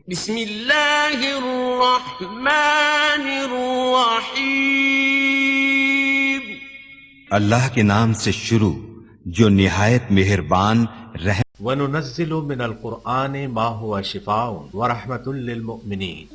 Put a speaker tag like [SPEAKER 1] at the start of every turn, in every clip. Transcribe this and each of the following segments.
[SPEAKER 1] بسم اللہ الرحمن الرحیم۔
[SPEAKER 2] اللہ کے نام سے شروع جو نہایت مہربان رحم۔
[SPEAKER 3] وَنُنَزِّلُ مِنَ الْقُرْآنِ مَا هُوَ شِفَاءٌ وَرَحْمَةٌ لِّلْمُؤْمِنِينَ۔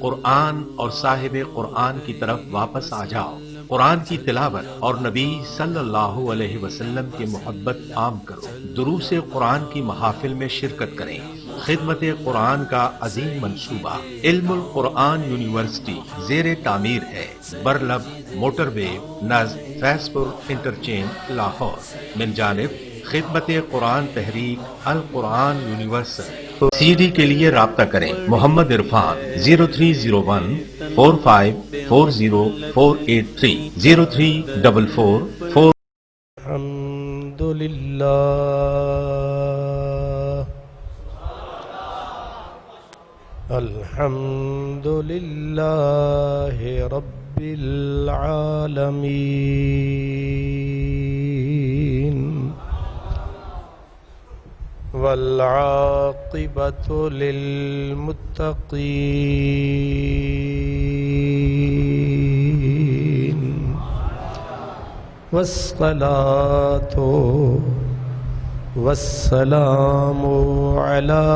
[SPEAKER 3] قرآن اور صاحب قرآن کی طرف واپس آ جاؤ، قرآن کی تلاوت اور نبی صلی اللہ علیہ وسلم کی محبت عام کرو، دروس قرآن کی محافل میں شرکت کریں۔ خدمت قرآن کا عظیم منصوبہ علم القرآن یونیورسٹی زیر تعمیر ہے، برلب موٹر وے نزد فیض پور انٹرچینج لاہور، من جانب خدمت قرآن تحریک القرآن یونیورسل۔ سی ڈی کے لیے رابطہ کریں محمد عرفان 0301540483 0344
[SPEAKER 4] الحمد للہ رب العالمین والعاقبۃ للمتقین والصلاة والسلام علی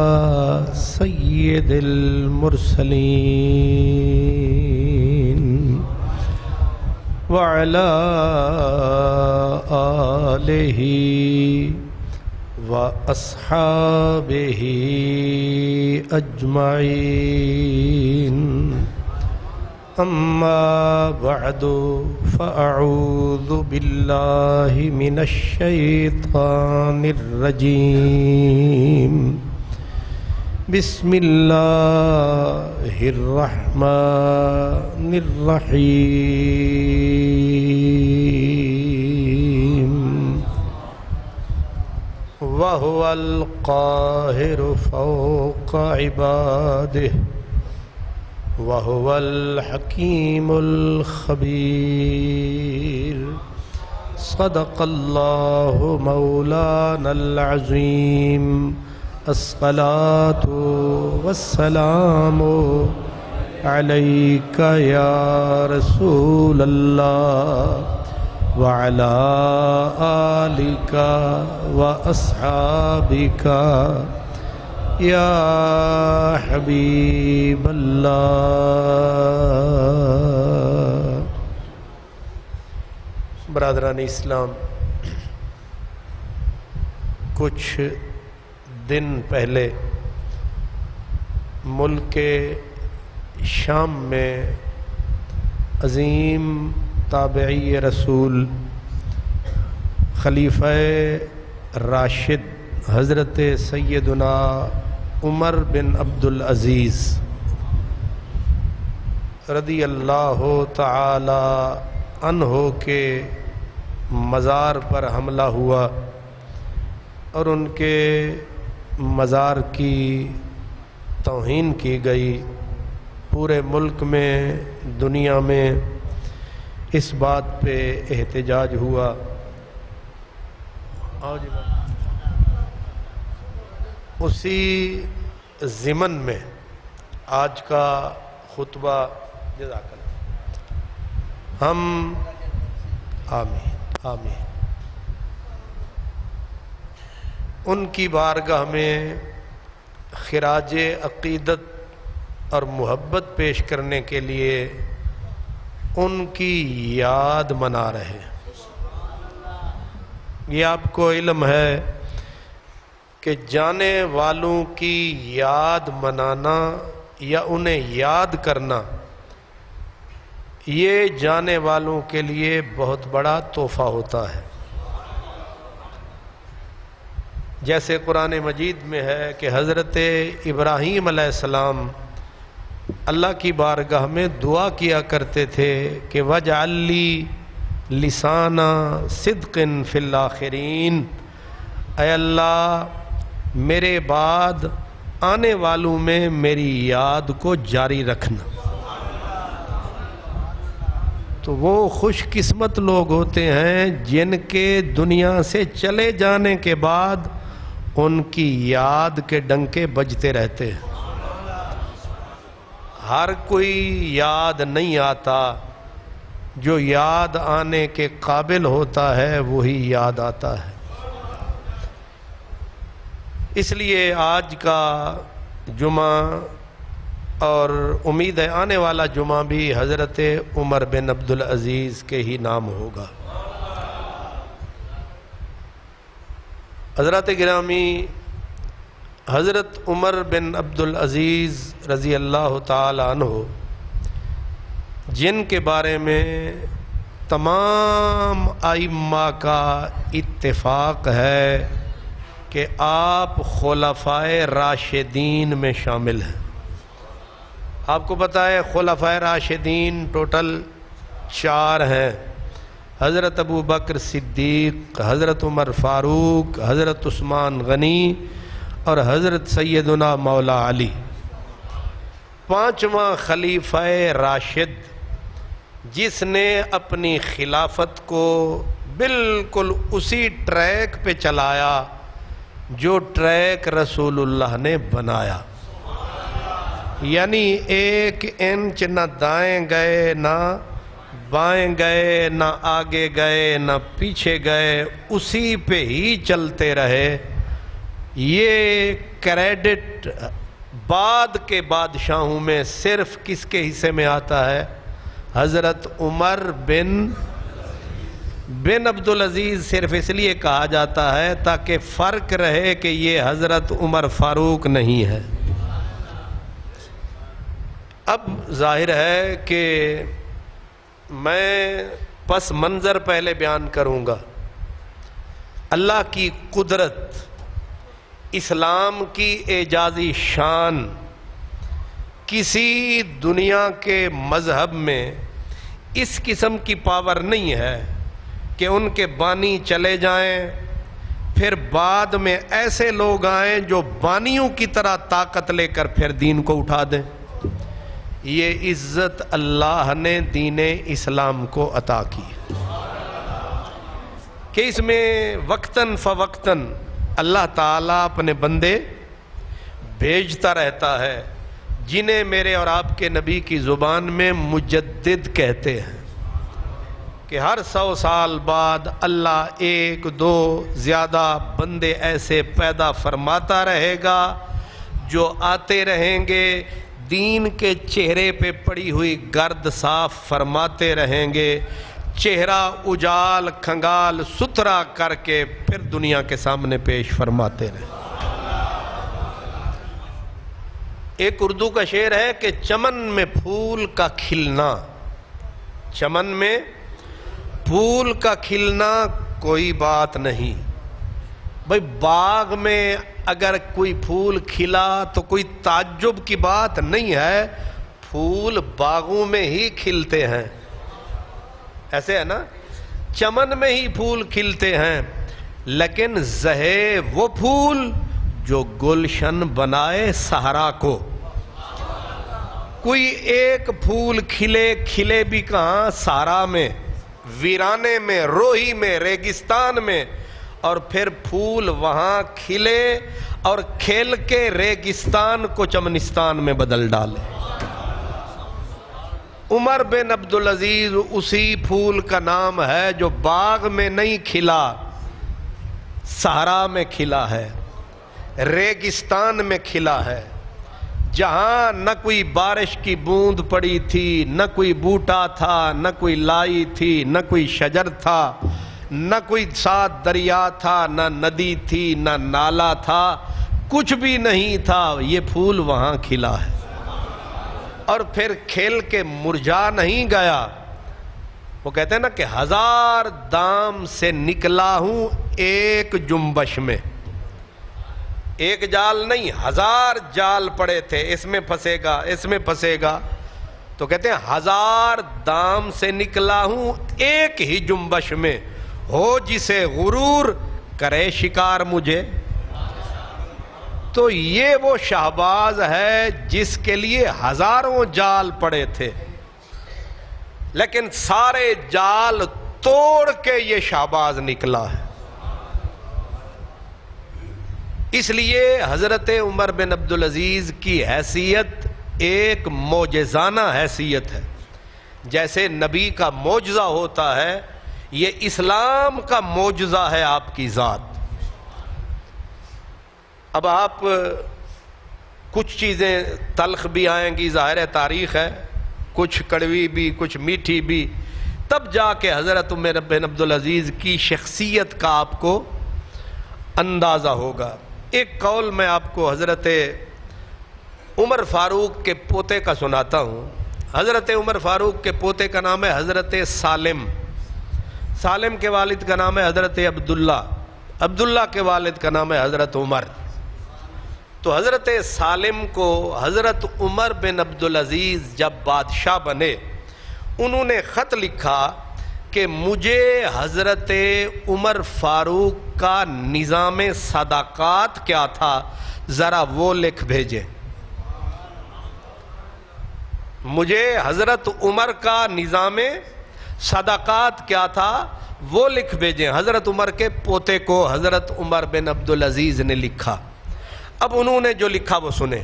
[SPEAKER 4] سید المرسلین وعلی آلہ وَأَصْحَابِهِ أَجْمَعِينَ أَمَّا بَعْدُ فَأَعُوذُ بِاللَّهِ مِنَ الشَّيْطَانِ الرَّجِيمِ بسم اللہ الرحمن الرحیم وَهُوَ الْقَاهِرُ فَوْقَ عِبَادِهِ وَهُوَ الْحَكِيمُ الْخَبِيرُ صدق اللہ مولانا العظیم الصلاة والسلام علیک یا رسول اللہ وعلى آلك وأصحابك يا حبيب الله۔ برادران اسلام، کچھ دن پہلے ملک شام میں عظیم تابعی رسول خلیفہ راشد حضرت سیدنا عمر بن عبدالعزیز رضی اللہ تعالی عنہ کے مزار پر حملہ ہوا اور ان کے مزار کی توہین کی گئی۔ پورے ملک میں، دنیا میں اس بات پہ احتجاج ہوا۔ اسی ضمن میں آج کا خطبہ جزاک اللہ ہم آمین آمین ان کی بارگاہ میں خراج عقیدت اور محبت پیش کرنے کے لیے ان کی یاد منا رہے ہیں۔ یہ آپ کو علم ہے کہ جانے والوں کی یاد منانا یا انہیں یاد کرنا یہ جانے والوں کے لیے بہت بڑا تحفہ ہوتا ہے۔ جیسے قرآن مجید میں ہے کہ حضرت ابراہیم علیہ السلام اللہ کی بارگاہ میں دعا کیا کرتے تھے کہ وَاجْعَلْ لِي لِسَانَ صِدْقٍ فِي الْآخِرِينَ، اے اللہ میرے بعد آنے والوں میں میری یاد کو جاری رکھنا۔ تو وہ خوش قسمت لوگ ہوتے ہیں جن کے دنیا سے چلے جانے کے بعد ان کی یاد کے ڈنکے بجتے رہتے ہیں۔ ہر کوئی یاد نہیں آتا، جو یاد آنے کے قابل ہوتا ہے وہی یاد آتا ہے۔ اس لیے آج کا جمعہ اور امید ہے آنے والا جمعہ بھی حضرت عمر بن عبدالعزیز کے ہی نام ہوگا۔ حضرات گرامی، حضرت عمر بن عبدالعزیز رضی اللہ تعالی عنہ، جن کے بارے میں تمام ائمہ کا اتفاق ہے کہ آپ خلفائے راشدین میں شامل ہیں۔ آپ کو پتہ ہے خلفائے راشدین ٹوٹل 4 ہیں، حضرت ابو بکر صدیق، حضرت عمر فاروق، حضرت عثمان غنی اور حضرت سیدنا مولا علی۔ 5واں خلیفہ راشد جس نے اپنی خلافت کو بالکل اسی ٹریک پہ چلایا جو ٹریک رسول اللہ نے بنایا، یعنی 1 انچ نہ دائیں گئے نہ بائیں گئے، نہ آگے گئے نہ پیچھے گئے، اسی پہ ہی چلتے رہے۔ یہ کریڈٹ بعد کے بادشاہوں میں صرف کس کے حصے میں آتا ہے؟ حضرت عمر بن عبدالعزیز صرف اس لیے کہا جاتا ہے تاکہ فرق رہے کہ یہ حضرت عمر فاروق نہیں ہے۔ اب ظاہر ہے کہ میں پس منظر پہلے بیان کروں گا۔ اللہ کی قدرت، اسلام کی اعجازی شان، کسی دنیا کے مذہب میں اس قسم کی پاور نہیں ہے کہ ان کے بانی چلے جائیں پھر بعد میں ایسے لوگ آئیں جو بانیوں کی طرح طاقت لے کر پھر دین کو اٹھا دیں۔ یہ عزت اللہ نے دین اسلام کو عطا کی کہ اس میں وقتاً فوقتاً اللہ تعالیٰ اپنے بندے بھیجتا رہتا ہے، جنہیں میرے اور آپ کے نبی کی زبان میں مجدد کہتے ہیں، کہ ہر 100 سال بعد اللہ 1-2 زیادہ بندے ایسے پیدا فرماتا رہے گا جو آتے رہیں گے، دین کے چہرے پہ پڑی ہوئی گرد صاف فرماتے رہیں گے، چہرہ اجال کھنگال ستھرا کر کے پھر دنیا کے سامنے پیش فرماتے رہیں۔ ایک اردو کا شعر ہے کہ چمن میں پھول کا کھلنا، چمن میں پھول کا کھلنا کوئی بات نہیں۔ بھئی باغ میں اگر کوئی پھول کھلا تو کوئی تعجب کی بات نہیں ہے، پھول باغوں میں ہی کھلتے ہیں، ایسے ہے نا، چمن میں ہی پھول کھلتے ہیں، لیکن زہے وہ پھول جو گلشن بنائے صحرا کو۔ کوئی ایک پھول کھلے بھی کہاں؟ صحرا میں، ویرانے میں، روہی میں، ریگستان میں، اور پھر پھول وہاں کھلے اور کھل کے ریگستان کو چمنستان میں بدل ڈالے۔ عمر بن عبدالعزیز اسی پھول کا نام ہے جو باغ میں نہیں کھلا، صحرا میں کھلا ہے، ریگستان میں کھلا ہے، جہاں نہ کوئی بارش کی بوند پڑی تھی، نہ کوئی بوٹا تھا، نہ کوئی لائی تھی، نہ کوئی شجر تھا، نہ کوئی ساتھ دریا تھا، نہ ندی تھی، نہ نالا تھا، کچھ بھی نہیں تھا، یہ پھول وہاں کھلا ہے، اور پھر کھل کے مرجھا نہیں گیا۔ وہ کہتے ہیں نا کہ 1000 دام سے نکلا ہوں ایک جنبش میں، ایک جال نہیں 1000 جال پڑے تھے، اس میں پھنسے گا، اس میں پھنسے گا، تو کہتے ہیں 1000 دام سے نکلا ہوں ایک ہی جنبش میں، ہو جسے غرور کرے شکار مجھے۔ تو یہ وہ شہباز ہے جس کے لیے 1000 جال پڑے تھے، لیکن سارے جال توڑ کے یہ شہباز نکلا ہے۔ اس لیے حضرت عمر بن عبدالعزیز کی حیثیت ایک معجزانہ حیثیت ہے. جیسے نبی کا معجزہ ہوتا ہے، یہ اسلام کا معجزہ ہے آپ کی ذات. اب آپ کچھ چیزیں تلخ بھی آئیں گی، ظاہر ہے تاریخ ہے، کچھ کڑوی بھی کچھ میٹھی بھی، تب جا کے حضرت عمر بن عبدالعزیز کی شخصیت کا آپ کو اندازہ ہوگا. ایک قول میں آپ کو حضرت عمر فاروق کے پوتے کا سناتا ہوں. حضرت عمر فاروق کے پوتے کا نام ہے حضرت سالم. سالم کے والد کا نام ہے حضرت عبداللہ. عبداللہ کے والد کا نام ہے حضرت عمر. تو حضرت سالم کو حضرت عمر بن عبدالعزیز جب بادشاہ بنے، انہوں نے خط لکھا کہ مجھے حضرت عمر فاروق کا نظام صداقات کیا تھا ذرا وہ لکھ بھیجیں. مجھے حضرت عمر کا نظام صداقات کیا تھا وہ لکھ بھیجیں. حضرت عمر کے پوتے کو حضرت عمر بن عبدالعزیز نے لکھا. اب انہوں نے جو لکھا وہ سنیں.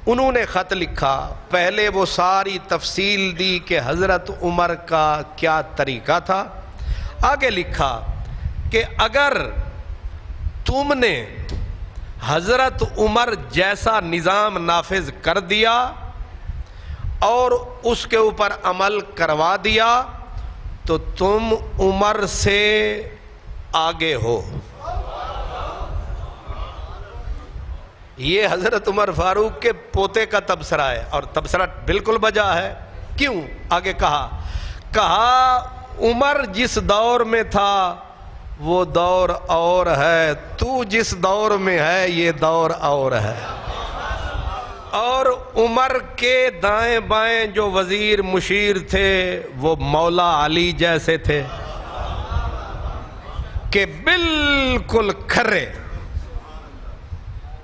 [SPEAKER 4] انہوں نے خط لکھا، پہلے وہ ساری تفصیل دی کہ حضرت عمر کا کیا طریقہ تھا. آگے لکھا کہ اگر تم نے حضرت عمر جیسا نظام نافذ کر دیا اور اس کے اوپر عمل کروا دیا تو تم عمر سے آگے ہو. یہ حضرت عمر فاروق کے پوتے کا تبصرہ ہے، اور تبصرہ بالکل بجا ہے. کیوں؟ آگے کہا عمر جس دور میں تھا وہ دور اور ہے، تو جس دور میں ہے یہ دور اور ہے. اور عمر کے دائیں بائیں جو وزیر مشیر تھے وہ مولا علی جیسے تھے کہ بالکل کھرے.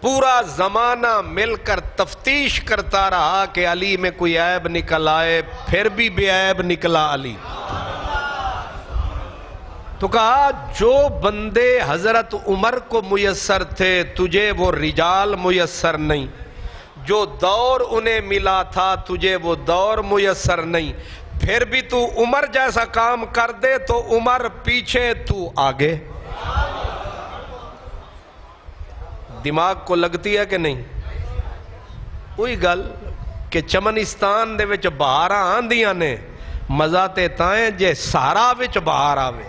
[SPEAKER 4] پورا زمانہ مل کر تفتیش کرتا رہا کہ علی میں کوئی عیب نکل آئے، پھر بھی بے عیب نکلا علی. تو کہا جو بندے حضرت عمر کو میسر تھے تجھے وہ رجال میسر نہیں، جو دور انہیں ملا تھا تجھے وہ دور میسر نہیں. پھر بھی تو عمر جیسا کام کر دے تو عمر پیچھے تو آگے. دماغ کو لگتی ہے کہ نہیں؟ وہی گل کہ چمنستان دے وچ بہاراں آندیاں نے، مزہ تے تائیں جے سہارا وچ بہار آوے.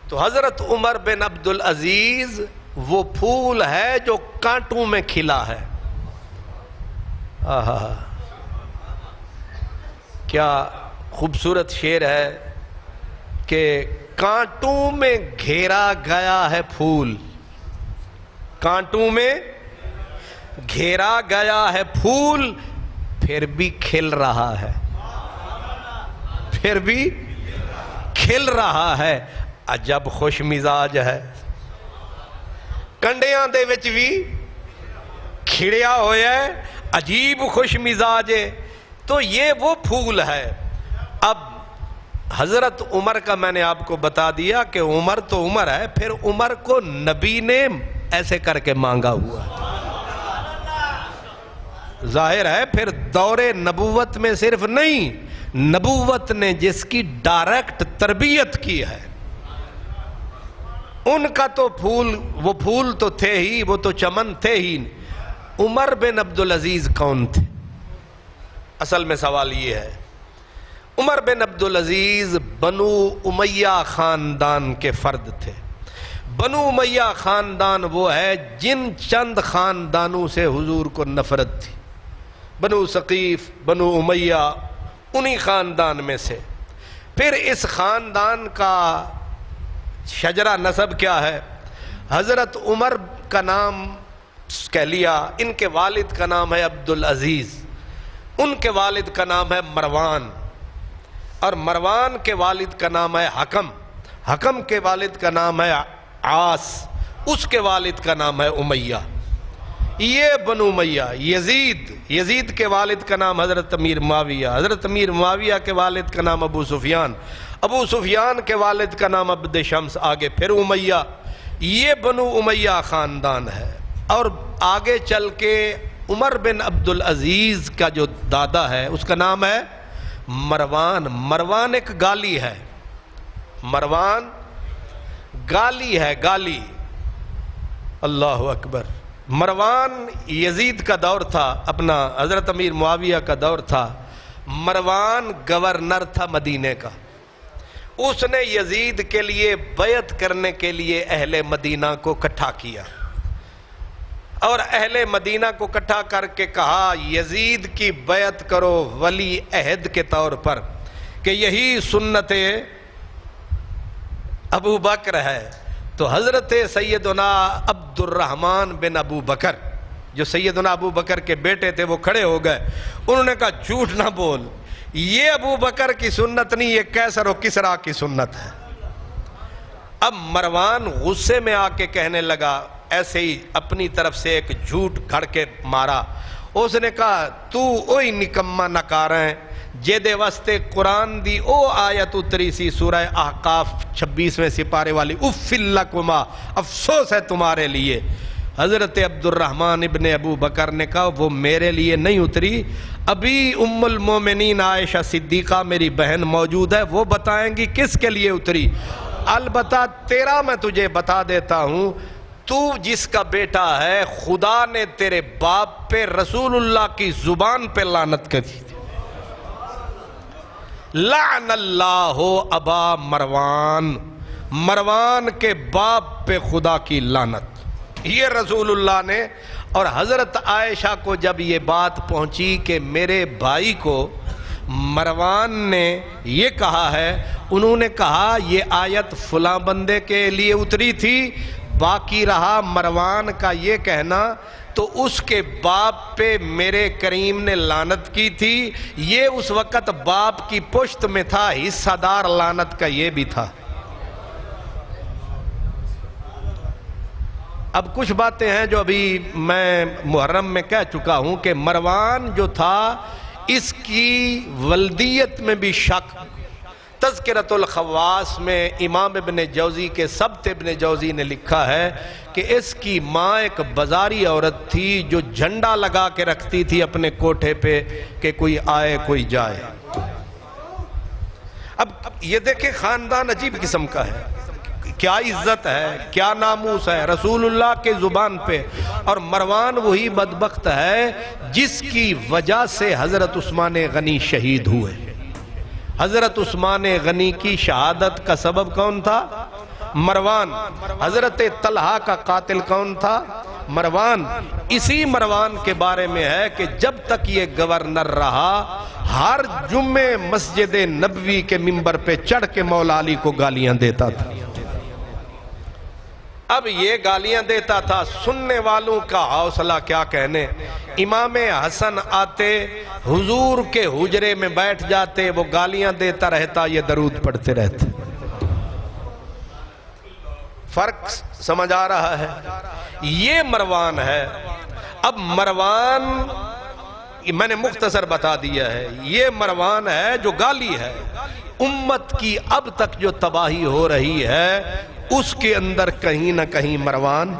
[SPEAKER 4] تو حضرت عمر بن عبدالعزیز وہ پھول ہے جو کانٹوں میں کھلا ہے. آہا کیا خوبصورت شعر ہے کہ کانٹوں میں گھیرا گیا ہے پھول، کانٹوں میں گھیرا گیا ہے پھول پھر بھی کھل رہا ہے، پھر بھی کھل رہا ہے. عجب خوش مزاج ہے، کنڈیاں دے وچ بھی کھڑیا ہویا ہے، عجیب خوش مزاج ہے. تو یہ وہ پھول ہے. اب حضرت عمر کا میں نے آپ کو بتا دیا کہ عمر تو عمر ہے، پھر عمر کو نبی نے ایسے کر کے مانگا ہوا. ظاہر ہے پھر دور نبوت میں صرف نہیں، نبوت نے جس کی ڈائریکٹ تربیت کی ہے ان کا تو پھول، وہ پھول تو تھے ہی، وہ تو چمن تھے ہی. عمر بن عبدالعزیز کون تھے؟ اصل میں سوال یہ ہے. عمر بن عبدالعزیز بنو امیہ خاندان کے فرد تھے. بنو امیہ خاندان وہ ہے جن چند خاندانوں سے حضور کو نفرت تھی. بنو ثقیف، بنو امیہ، انہی خاندان میں سے. پھر اس خاندان کا شجرہ نسب کیا ہے؟ حضرت عمر کا نام کہہ لیا، ان کے والد کا نام ہے عبدالعزیز، ان کے والد کا نام ہے مروان، اور مروان کے والد کا نام ہے حکم، حکم کے والد کا نام ہے عاص، اس کے والد کا نام ہے امیہ. یہ بنو امیہ. یزید کے والد کا نام حضرت امیر معاویہ، حضرت امیر معاویہ کے والد کا نام ابو سفیان، ابو سفیان کے والد کا نام عبد شمس، آگے پھر امیہ. یہ بنو امیہ خاندان ہے. اور آگے چل کے عمر بن عبد العزیز کا جو دادا ہے اس کا نام ہے مروان. مروان ایک گالی ہے، مروان گالی ہے، گالی. اللہ اکبر. مروان یزید کا دور تھا، اپنا حضرت امیر معاویہ کا دور تھا. مروان گورنر تھا مدینے کا. اس نے یزید کے لیے بیعت کرنے کے لیے اہل مدینہ کو اکٹھا کیا اور اہل مدینہ کو اکٹھا کر کے کہا یزید کی بیعت کرو ولی عہد کے طور پر کہ یہی سنت ابو بکر ہے. تو حضرت سیدنا عبد الرحمن بن ابو بکر جو سیدنا ابو بکر کے بیٹے تھے وہ کھڑے ہو گئے. انہوں نے کہا جھوٹ نہ بول، یہ ابو بکر کی سنت نہیں، یہ کیسر و کسرا کی سنت ہے. اب مروان غصے میں آ کے کہنے لگا، ایسے ہی اپنی طرف سے ایک جھوٹ گھڑ کے مارا. اس نے کہا تو اوئی نکما نکارا ہے جے دے واسطے قرآن دی او آیت اتری سی سورہ احقاف 26ویں سپارے والی، اف لکما، افسوس ہے تمہارے لیے. حضرت عبد الرحمن ابن ابو بکر نے کہا وہ میرے لیے نہیں اتری، ابھی ام المومنین عائشہ صدیقہ میری بہن موجود ہے، وہ بتائیں گی کس کے لیے اتری. البتہ تیرا میں تجھے بتا دیتا ہوں، تو جس کا بیٹا ہے خدا نے تیرے باپ پہ رسول اللہ کی زبان پہ لعنت کری. لعن اللہ ابا مروان، مروان کے باپ پہ خدا کی لعنت. یہ رسول اللہ نے. اور حضرت عائشہ کو جب یہ بات پہنچی کہ میرے بھائی کو مروان نے یہ کہا ہے، انہوں نے کہا یہ آیت فلاں بندے کے لیے اتری تھی، باقی رہا مروان کا یہ کہنا، تو اس کے باپ پہ میرے کریم نے لعنت کی تھی. یہ اس وقت باپ کی پشت میں تھا، حصہ دار لعنت کا یہ بھی تھا. اب کچھ باتیں ہیں جو ابھی میں محرم میں کہہ چکا ہوں کہ مروان جو تھا اس کی ولدیت میں بھی شک. تذکرۃ الخواص میں امام ابن جوزی کے سبت ابن جوزی نے لکھا ہے کہ اس کی ماں ایک بازاری عورت تھی جو جھنڈا لگا کے رکھتی تھی اپنے کوٹھے پہ کہ کوئی آئے کوئی جائے. اب یہ دیکھیں خاندان عجیب قسم کا ہے، کیا عزت ہے، کیا ناموس ہے رسول اللہ کے زبان پہ. اور مروان وہی بدبخت ہے جس کی وجہ سے حضرت عثمان غنی شہید ہوئے. حضرت عثمان غنی کی شہادت کا سبب کون تھا؟ مروان. حضرت طلحہ کا قاتل کون تھا؟ مروان. اسی مروان کے بارے میں ہے کہ جب تک یہ گورنر رہا ہر جمعے مسجد نبوی کے منبر پہ چڑھ کے مولا علی کو گالیاں دیتا تھا. اب یہ گالیاں دیتا تھا، سننے والوں کا حوصلہ کیا کہنے. امام حسن آتے حضور کے حجرے میں بیٹھ جاتے، وہ گالیاں دیتا رہتا، یہ درود پڑھتے رہتے. فرق سمجھ آ رہا ہے؟ یہ مروان ہے. اب مروان میں نے مختصر بتا دیا ہے، یہ مروان ہے جو گالی ہے. امت کی اب تک جو تباہی ہو رہی ہے اس کے اندر کہیں نہ کہیں مروان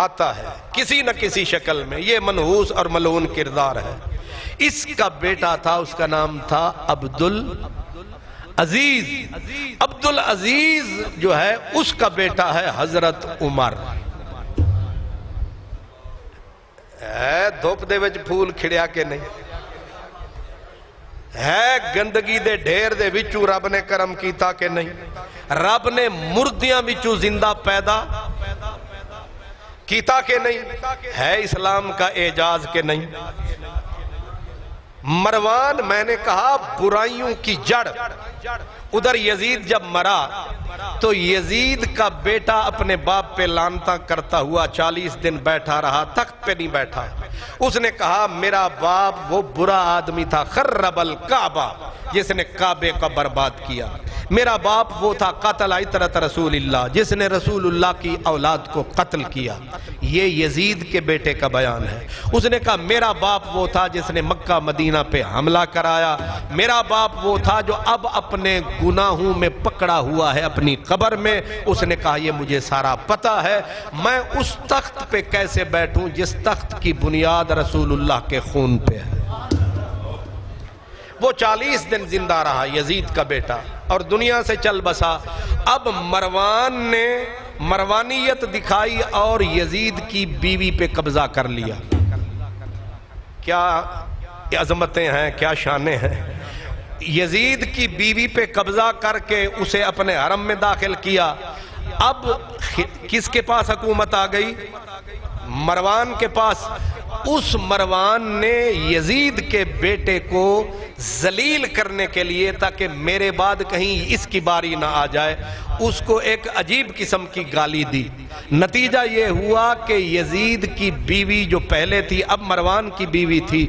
[SPEAKER 4] آتا ہے کسی نہ کسی شکل میں. یہ منحوس اور ملعون کردار ہے. اس کا بیٹا تھا، اس کا نام تھا عبد العزیز. عبد العزیز جو ہے اس کا بیٹا ہے حضرت عمر. ہے دھوپ دے وچ پھول کھڑیا کہ نہیں؟ ہے گندگی دے ڈھیر دے وچوں رب نے کرم کیتا کہ نہیں؟ رب نے مردیاں وچوں زندہ پیدا کیتا کہ نہیں؟ ہے اسلام کا اعجاز کہ نہیں؟ مروان میں نے کہا برائیوں کی جڑ. ادھر یزید جب مرا تو یزید کا بیٹا اپنے باپ پہ لعنتاں کرتا ہوا 40 دن بیٹھا رہا، تخت پہ نہیں بیٹھا. اس نے کہا میرا باپ وہ برا آدمی تھا، خرب الکعبہ، جس نے کعبے کا برباد کیا. میرا باپ وہ تھا قاتل عطرۃ رسول اللہ، جس نے رسول اللہ کی اولاد کو قتل کیا۔ یہ یزید کے بیٹے کا بیان ہے۔ اس نے کہا میرا باپ وہ تھا جس نے مکہ مدینہ پہ حملہ کرایا، میرا باپ وہ تھا جو اب اپنے گناہوں میں پکڑا ہوا ہے اپنی قبر میں۔ اس نے کہا یہ مجھے سارا پتہ ہے، میں اس تخت پہ کیسے بیٹھوں جس تخت کی بنیاد رسول اللہ کے خون پہ ہے۔ وہ 40 دن زندہ رہا یزید کا بیٹا اور دنیا سے چل بسا۔ اب مروان نے مروانیت دکھائی اور یزید کی بیوی پہ قبضہ کر لیا۔ کیا عظمتیں ہیں، کیا شانیں ہیں۔ یزید کی بیوی پہ قبضہ کر کے اسے اپنے حرم میں داخل کیا۔ اب کس کے پاس حکومت آ گئی؟ مروان کے پاس۔ اس مروان نے یزید کے بیٹے کو ذلیل کرنے کے لیے تاکہ میرے بعد کہیں اس کی باری نہ آ جائے، اس کو ایک عجیب قسم کی گالی دی۔ نتیجہ یہ ہوا کہ یزید کی بیوی جو پہلے تھی اب مروان کی بیوی تھی،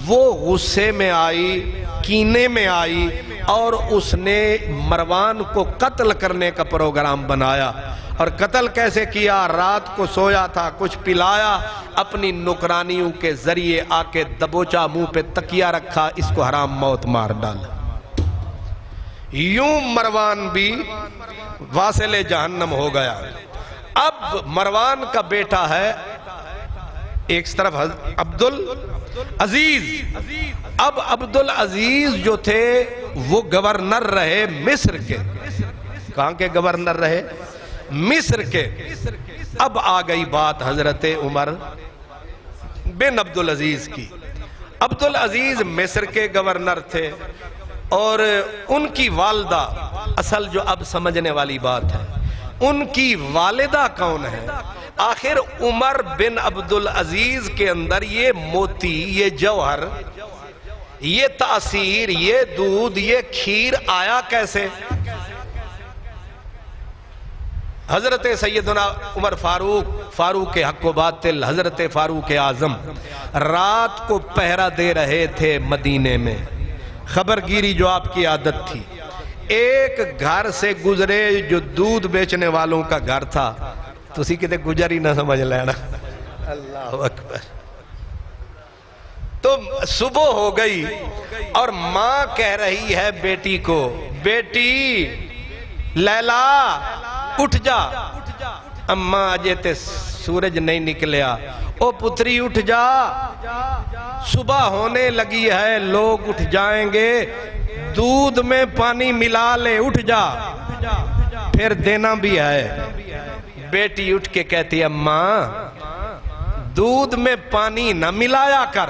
[SPEAKER 4] وہ غصے میں آئی، کینے میں آئی اور اس نے مروان کو قتل کرنے کا پروگرام بنایا۔ اور قتل کیسے کیا؟ رات کو سویا تھا، کچھ پلایا، اپنی نوکرانیوں کے ذریعے آ کے دبوچا منہ پہ تکیہ رکھا، اس کو حرام موت مار ڈالا۔ یوں مروان بھی واصل جہنم ہو گیا۔ اب مروان کا بیٹا ہے ایک طرف عبدالعزیز۔ اب عبدالعزیز جو تھے وہ گورنر رہے مصر کے۔ کہاں کے گورنر رہے؟ مصر کے۔ اب آ گئی بات حضرت عمر بن عبدالعزیز کی۔ عبدالعزیز مصر کے گورنر تھے اور ان کی والدہ، اصل جو اب سمجھنے والی بات ہے، ان کی والدہ کون ہے؟ آخر عمر بن عبدالعزیز کے اندر یہ موتی، یہ جوہر، یہ تاثیر، یہ دودھ، یہ کھیر آیا کیسے؟ حضرت سیدنا عمر فاروق حق و باطل، حضرت فاروق اعظم رات کو پہرہ دے رہے تھے مدینے میں، خبر گیری جو آپ کی عادت تھی۔ ایک گھر سے گزرے جو دودھ بیچنے والوں کا گھر تھا، تو اسی کہتے گجر ہی نہ سمجھ لینا۔ اللہ اکبر۔ تو صبح ہو گئی اور ماں کہہ رہی ہے بیٹی کو، بیٹی لیلا اٹھ جا۔ اماں اجے تے سورج نہیں نکلیا۔ او پتری اٹھ جا، صبح ہونے لگی ہے، لوگ اٹھ جائیں گے، دودھ میں پانی ملا لے، اٹھ جا، پھر دینا بھی ہے۔ بیٹی اٹھ کے کہتی ہے اماں دودھ میں پانی نہ ملایا کر۔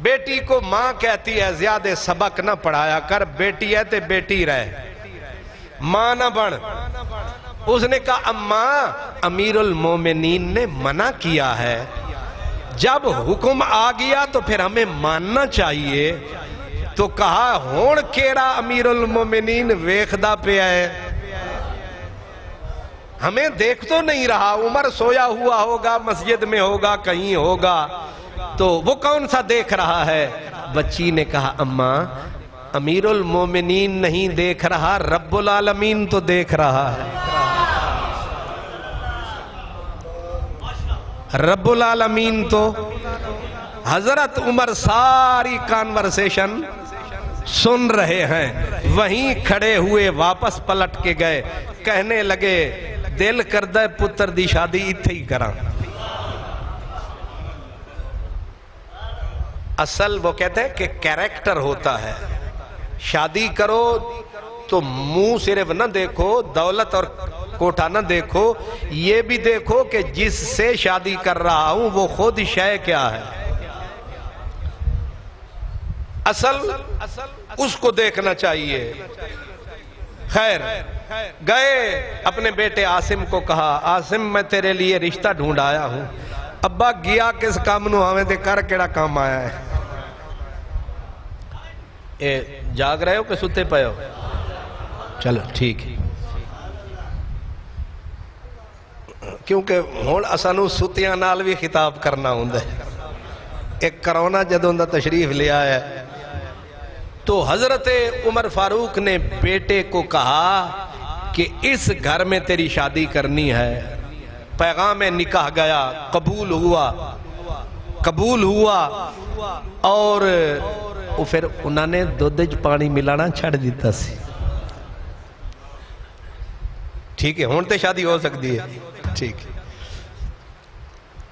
[SPEAKER 4] بیٹی کو ماں کہتی ہے زیادہ سبق نہ پڑھایا کر، بیٹی ہے تے بیٹی رہے، ماں نہ بن۔ اس نے کہا اماں امیر المومنین نے منع کیا ہے، جب حکم آ گیا تو پھر ہمیں ماننا چاہیے۔ تو کہا ہون کیڑا امیر المومنین ویکھدا پیا ہے، ہمیں دیکھ تو نہیں رہا، عمر سویا ہوا ہوگا، مسجد میں ہوگا، کہیں ہوگا، تو وہ کون سا دیکھ رہا ہے؟ بچی نے کہا اماں امیر المومنین نہیں دیکھ رہا، رب العالمین تو دیکھ رہا ہے۔ رب العالمین تو حضرت عمر ساری کانورسیشن سن رہے ہیں، وہیں کھڑے ہوئے واپس پلٹ کے گئے، کہنے لگے دل کردہ پتر دی شادی اتھے ہی کراں۔ اصل وہ کہتے ہیں کہ کیریکٹر ہوتا ہے، شادی کرو تو منہ صرف نہ دیکھو، دولت اور کوٹھا نہ دیکھو، یہ بھی دیکھو کہ جس سے شادی کر رہا ہوں وہ خود شے کیا ہے، اصل اس کو دیکھنا چاہیے۔ خیر گئے، اپنے بیٹے عاصم کو کہا عاصم میں تیرے لیے رشتہ ڈھونڈ آیا ہوں۔ ابا گیا کس کام نو ہمیں دے کر کیڑا کام آیا ہے؟ اے جاگ رہے ہو کہ ستے پے ہو؟ چلو ٹھیک ہے، کیونکہ ہون اسانو ستیاں نال بھی خطاب کرنا ہوندا ہے۔ ایک کرونا جدوں دا تشریف لیا ہے، تو حضرت عمر فاروق نے بیٹے کو کہا کہ اس گھر میں تیری شادی کرنی ہے. پیغام نکاح گیا، قبول ہوا اور پھر انہوں نے دودھ پانی ملانا چھڑ دیتا سی. ٹھیک ہے، ہون تے شادی ہو سکتی ہے. ٹھیک ہے.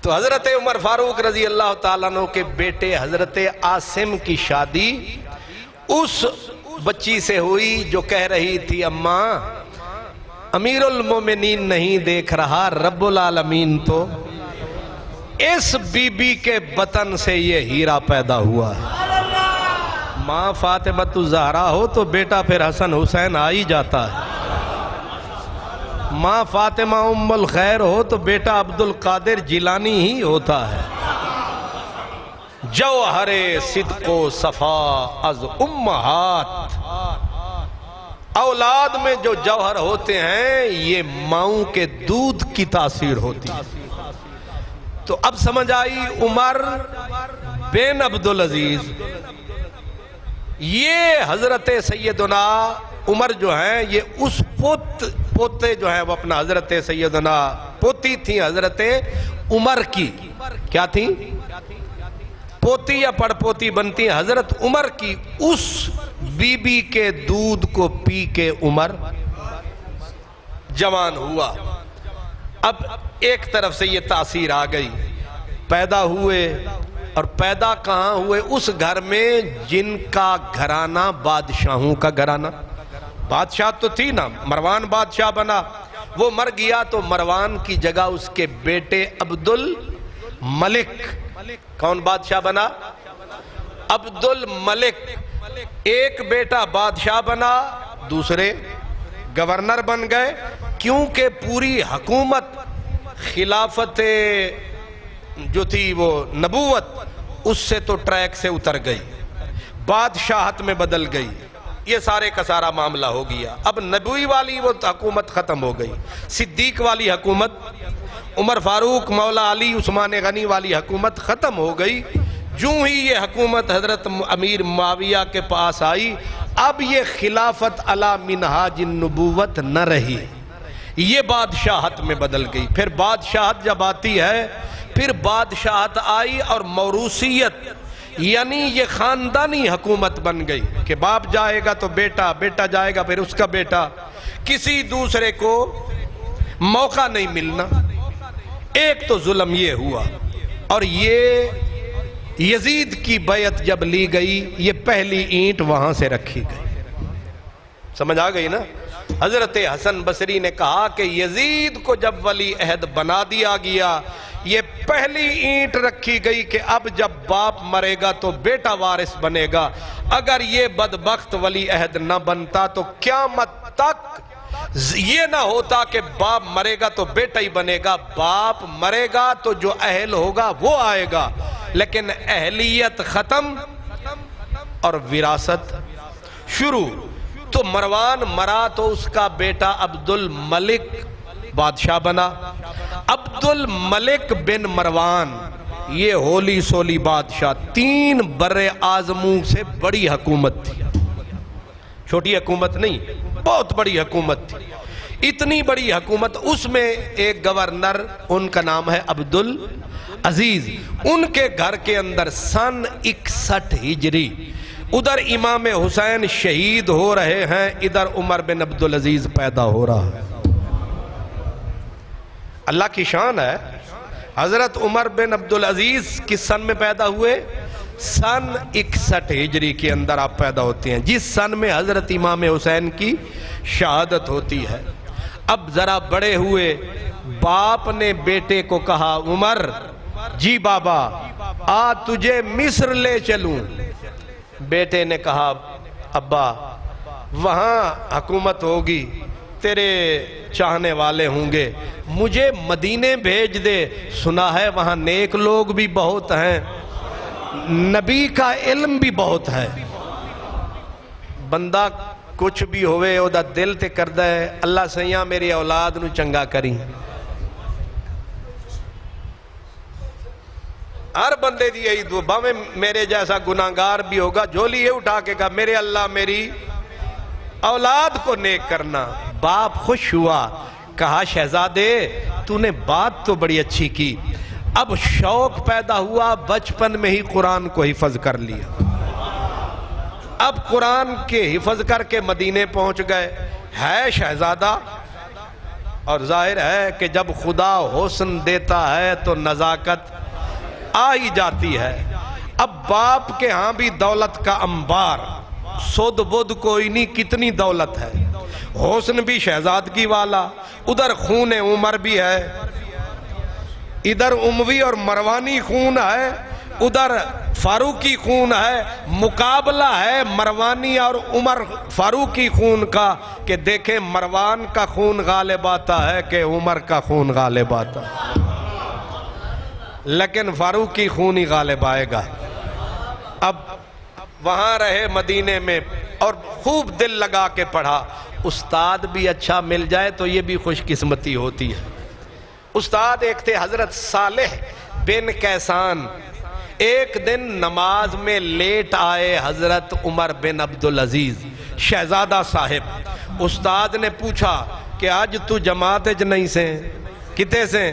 [SPEAKER 4] تو حضرت عمر فاروق رضی اللہ تعالیٰ عنہ کے بیٹے حضرت عاصم کی شادی اس بچی سے ہوئی جو کہہ رہی تھی اماں امیر المومنین نہیں دیکھ رہا، رب العالمین تو اس بی بی کے بطن سے یہ ہیرا پیدا ہوا ہے. ماں فاطمہ الزہرا ہو تو بیٹا پھر حسن حسین آ ہی جاتا ہے. ماں فاطمہ ام الخیر ہو تو بیٹا عبد القادر جیلانی ہی ہوتا ہے. جوہر صدق و صفا از امہات، اولاد میں جو جوہر ہوتے ہیں یہ ماؤں کے دودھ کی تاثیر ہوتی ہے. تو اب سمجھ آئی عمر بن عبدالعزیز، یہ حضرت سیدنا عمر جو ہیں یہ اس پوتے جو ہیں وہ اپنا حضرت سیدنا پوتی تھی حضرت عمر کی. کیا تھی؟ پوتی یا پڑ پوتی بنتی حضرت عمر کی. اس بی بی کے دودھ کو پی کے عمر جوان ہوا. اب ایک طرف سے یہ تاثیر آ گئی، پیدا ہوئے اور پیدا کہاں ہوئے؟ اس گھر میں جن کا گھرانہ بادشاہوں کا گھرانہ. بادشاہ تو تھی نا، مروان بادشاہ بنا، وہ مر گیا تو مروان کی جگہ اس کے بیٹے عبد الملک. کون بادشاہ بنا؟ عبد الملک. ایک بیٹا بادشاہ بنا، دوسرے گورنر بن گئے، کیونکہ پوری حکومت خلافت جو تھی وہ نبوت اس سے تو ٹریک سے اتر گئی، بادشاہت میں بدل گئی. یہ سارے کا سارا معاملہ ہو گیا. اب نبوی والی وہ حکومت ختم ہو گئی، صدیق والی حکومت، عمر فاروق، مولا علی، عثمان غنی والی حکومت ختم ہو گئی. جو ہی یہ حکومت حضرت امیر معاویہ کے پاس آئی، اب یہ خلافت علی منہاج النبوت نہ رہی، یہ بادشاہت میں بدل گئی. پھر بادشاہت جب آتی ہے، پھر بادشاہت آئی اور موروثیت، یعنی یہ خاندانی حکومت بن گئی کہ باپ جائے گا تو بیٹا، بیٹا جائے گا پھر اس کا بیٹا، کسی دوسرے کو موقع نہیں ملنا. ایک تو ظلم یہ ہوا. اور یہ یزید کی بیعت جب لی گئی، یہ پہلی اینٹ وہاں سے رکھی گئی. سمجھ آ گئی نا؟ حضرت حسن بصری نے کہا کہ یزید کو جب ولی عہد بنا دیا گیا، یہ پہلی اینٹ رکھی گئی کہ اب جب باپ مرے گا تو بیٹا وارث بنے گا. اگر یہ بدبخت ولی عہد نہ بنتا تو قیامت تک یہ نہ ہوتا کہ باپ مرے گا تو بیٹا ہی بنے گا. باپ مرے گا تو جو اہل ہوگا وہ آئے گا، لیکن اہلیت ختم اور وراثت شروع. تو مروان مرا تو اس کا بیٹا عبد الملک بادشاہ بنا. عبد الملک بن مروان یہ ہولی سولی بادشاہ، 3 بر اعظموں سے بڑی حکومت تھی، چھوٹی حکومت نہیں، بہت بڑی حکومت تھی. اتنی بڑی حکومت، اس میں ایک گورنر، ان کا نام ہے عبد العزیز. ان کے گھر کے اندر سن 61 ہجری، ادھر امام حسین شہید ہو رہے ہیں، ادھر عمر بن عبدالعزیز پیدا ہو رہا ہے. اللہ کی شان ہے. حضرت عمر بن عبدالعزیز کس سن میں پیدا ہوئے؟ سن 61 ہجری کے اندر آپ پیدا ہوتے ہیں، جس سن میں حضرت امام حسین کی شہادت ہوتی ہے. اب ذرا بڑے ہوئے، باپ نے بیٹے کو کہا عمر جی بابا آ تجھے مصر لے چلوں. بیٹے نے کہا ابا وہاں حکومت ہوگی، تیرے چاہنے والے ہوں گے، مجھے مدینے بھیج دے، سنا ہے وہاں نیک لوگ بھی بہت ہیں، نبی کا علم بھی بہت ہے. بندہ کچھ بھی ہوئے او دا دل تے کردہ ہے اللہ سیاں میری اولاد نو چنگا کریں. ہر بندے دی یہی دعا، باویں میرے جیسا گناہگار بھی ہوگا، جھولی یہ اٹھا کے کہا میرے اللہ میری اولاد کو نیک کرنا۔ باپ خوش ہوا، کہا شہزادے تو نے بات تو بڑی اچھی کی، اب شوق پیدا ہوا، بچپن میں ہی قرآن کو حفظ کر لیا۔ اب قرآن کے حفظ کر کے مدینے پہنچ گئے، ہے شہزادہ، اور ظاہر ہے کہ جب خدا حسن دیتا ہے تو نزاکت آ ہی جاتی ہے۔ اب باپ کے ہاں بھی دولت کا انبار، سود بود کوئی نہیں، کتنی دولت ہے، حسن بھی شہزادگی والا، ادھر خون عمر بھی ہے، ادھر اموی اور مروانی خون ہے، ادھر فاروقی خون ہے، مقابلہ ہے مروانی اور عمر فاروقی خون کا کہ دیکھیں مروان کا خون غالب آتا ہے کہ عمر کا خون غالب آتا ہے، لیکن فاروقی خون ہی غالب آئے گا۔ اب وہاں رہے مدینے میں اور خوب دل لگا کے پڑھا۔ استاد بھی اچھا مل جائے تو یہ بھی خوش قسمتی ہوتی ہے۔ استاد ایک تھے حضرت صالح بن کیسان، ایک دن نماز میں لیٹ آئے حضرت عمر بن عبدالعزیز شہزادہ صاحب۔ استاد نے پوچھا کہ آج تو جماعت نہیں سے، کتے سے؟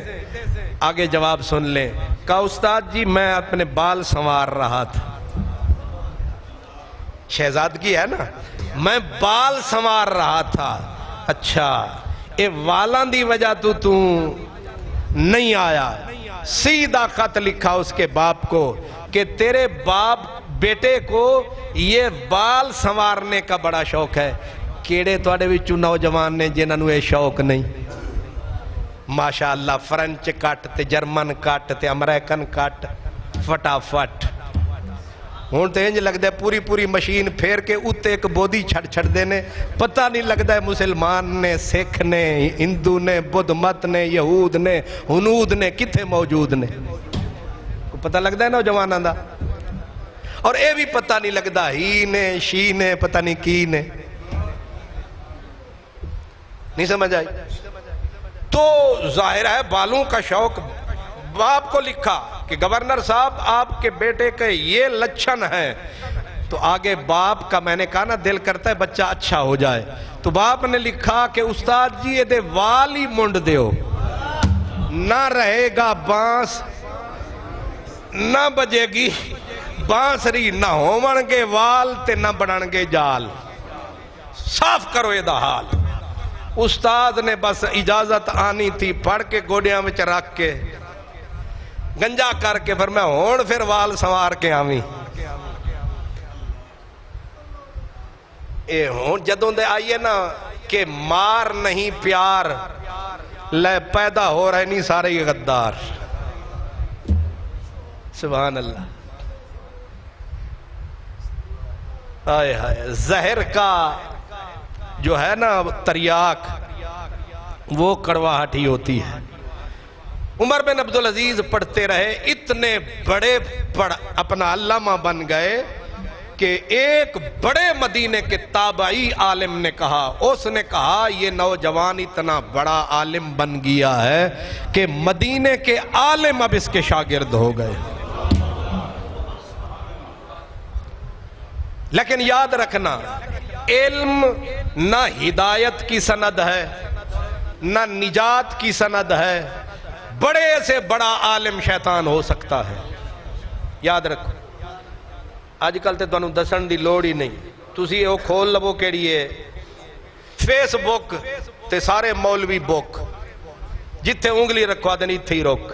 [SPEAKER 4] آگے جواب سن لیں۔ کہا استاد جی میں اپنے بال سنوار رہا تھا۔ شہزادگی ہے نا، میں بال سنوار رہا تھا۔ اچھا اے والاں دی وجہ تو نہیں آیا؟ سیدھا خط لکھا اس کے باپ کو کہ تیرے باپ بیٹے کو یہ بال سنوارنے کا بڑا شوق ہے۔ کیڑے تواڈے وچوں نوجوان نے جنہاں نوں یہ شوق نہیں؟ ماشاءاللہ فرنچ کٹ تے جرمن کٹ تے امریکن کٹ فٹافٹ۔ ہون تے انج لگدا ہے پوری پوری مشین پھیر کے اوتے ایک بودی چھڑ دینے، پتہ نہیں لگدا ہے مسلمان نے، سکھ نے، ہندو نے، بدھ مت نے، یہود نے، ہنود نے کتھے موجود نے، کو پتہ لگدا ہے نوجواناں دا؟ اور اے بھی پتہ نہیں لگدا ہی نے شی نے پتہ نہیں کی نے، نہیں سمجھ آئی؟ تو ظاہر ہے بالوں کا شوق۔ باپ کو لکھا کہ گورنر صاحب آپ کے بیٹے کے یہ لچھن ہیں، تو آگے باپ کا میں نے کہا نا دل کرتا ہے بچہ اچھا ہو جائے، تو باپ نے لکھا کہ استاد جی یہ دے والی منڈ دیو، نہ رہے گا بانس نہ بجے گی بانسری، نہ ہومنگے وال تے نہ بڑھنگے جال، صاف کرو یہ دا حال۔ استاد نے بس اجازت آنی تھی، پڑھ کے گوڑیاں میں رکھ کے گنجا کر کے پھر میں ہون پھر وال سنوار کے آویں۔ اے ہون جدوں دے آئیے نا کہ مار نہیں پیار لے پیدا ہو رہے نہیں سارے یہ غدار۔ سبحان اللہ۔ آئے ہائے، زہر کا جو ہے نا تریاک وہ کڑواہٹ ہی ہوتی ہے۔ عمر بن عبدالعزیز پڑھتے رہے، اتنے بڑے اپنا علامہ بن گئے کہ ایک بڑے مدینے کے تابعی عالم نے کہا، اس نے کہا یہ نوجوان اتنا بڑا عالم بن گیا ہے کہ مدینے کے عالم اب اس کے شاگرد ہو گئے۔ لیکن یاد رکھنا علم نہ ہدایت کی سند ہے نہ نجات کی سند ہے، بڑے سے بڑا عالم شیطان ہو سکتا ہے، یاد رکھو۔ آج کل تے تانوں دسن دی لوڑ ہی نہیں، تسی او کھول لو کیڑی ہے فیس بک تے سارے مولوی بک، جتھے انگلی رکھوا دیں اتھے ہی روک،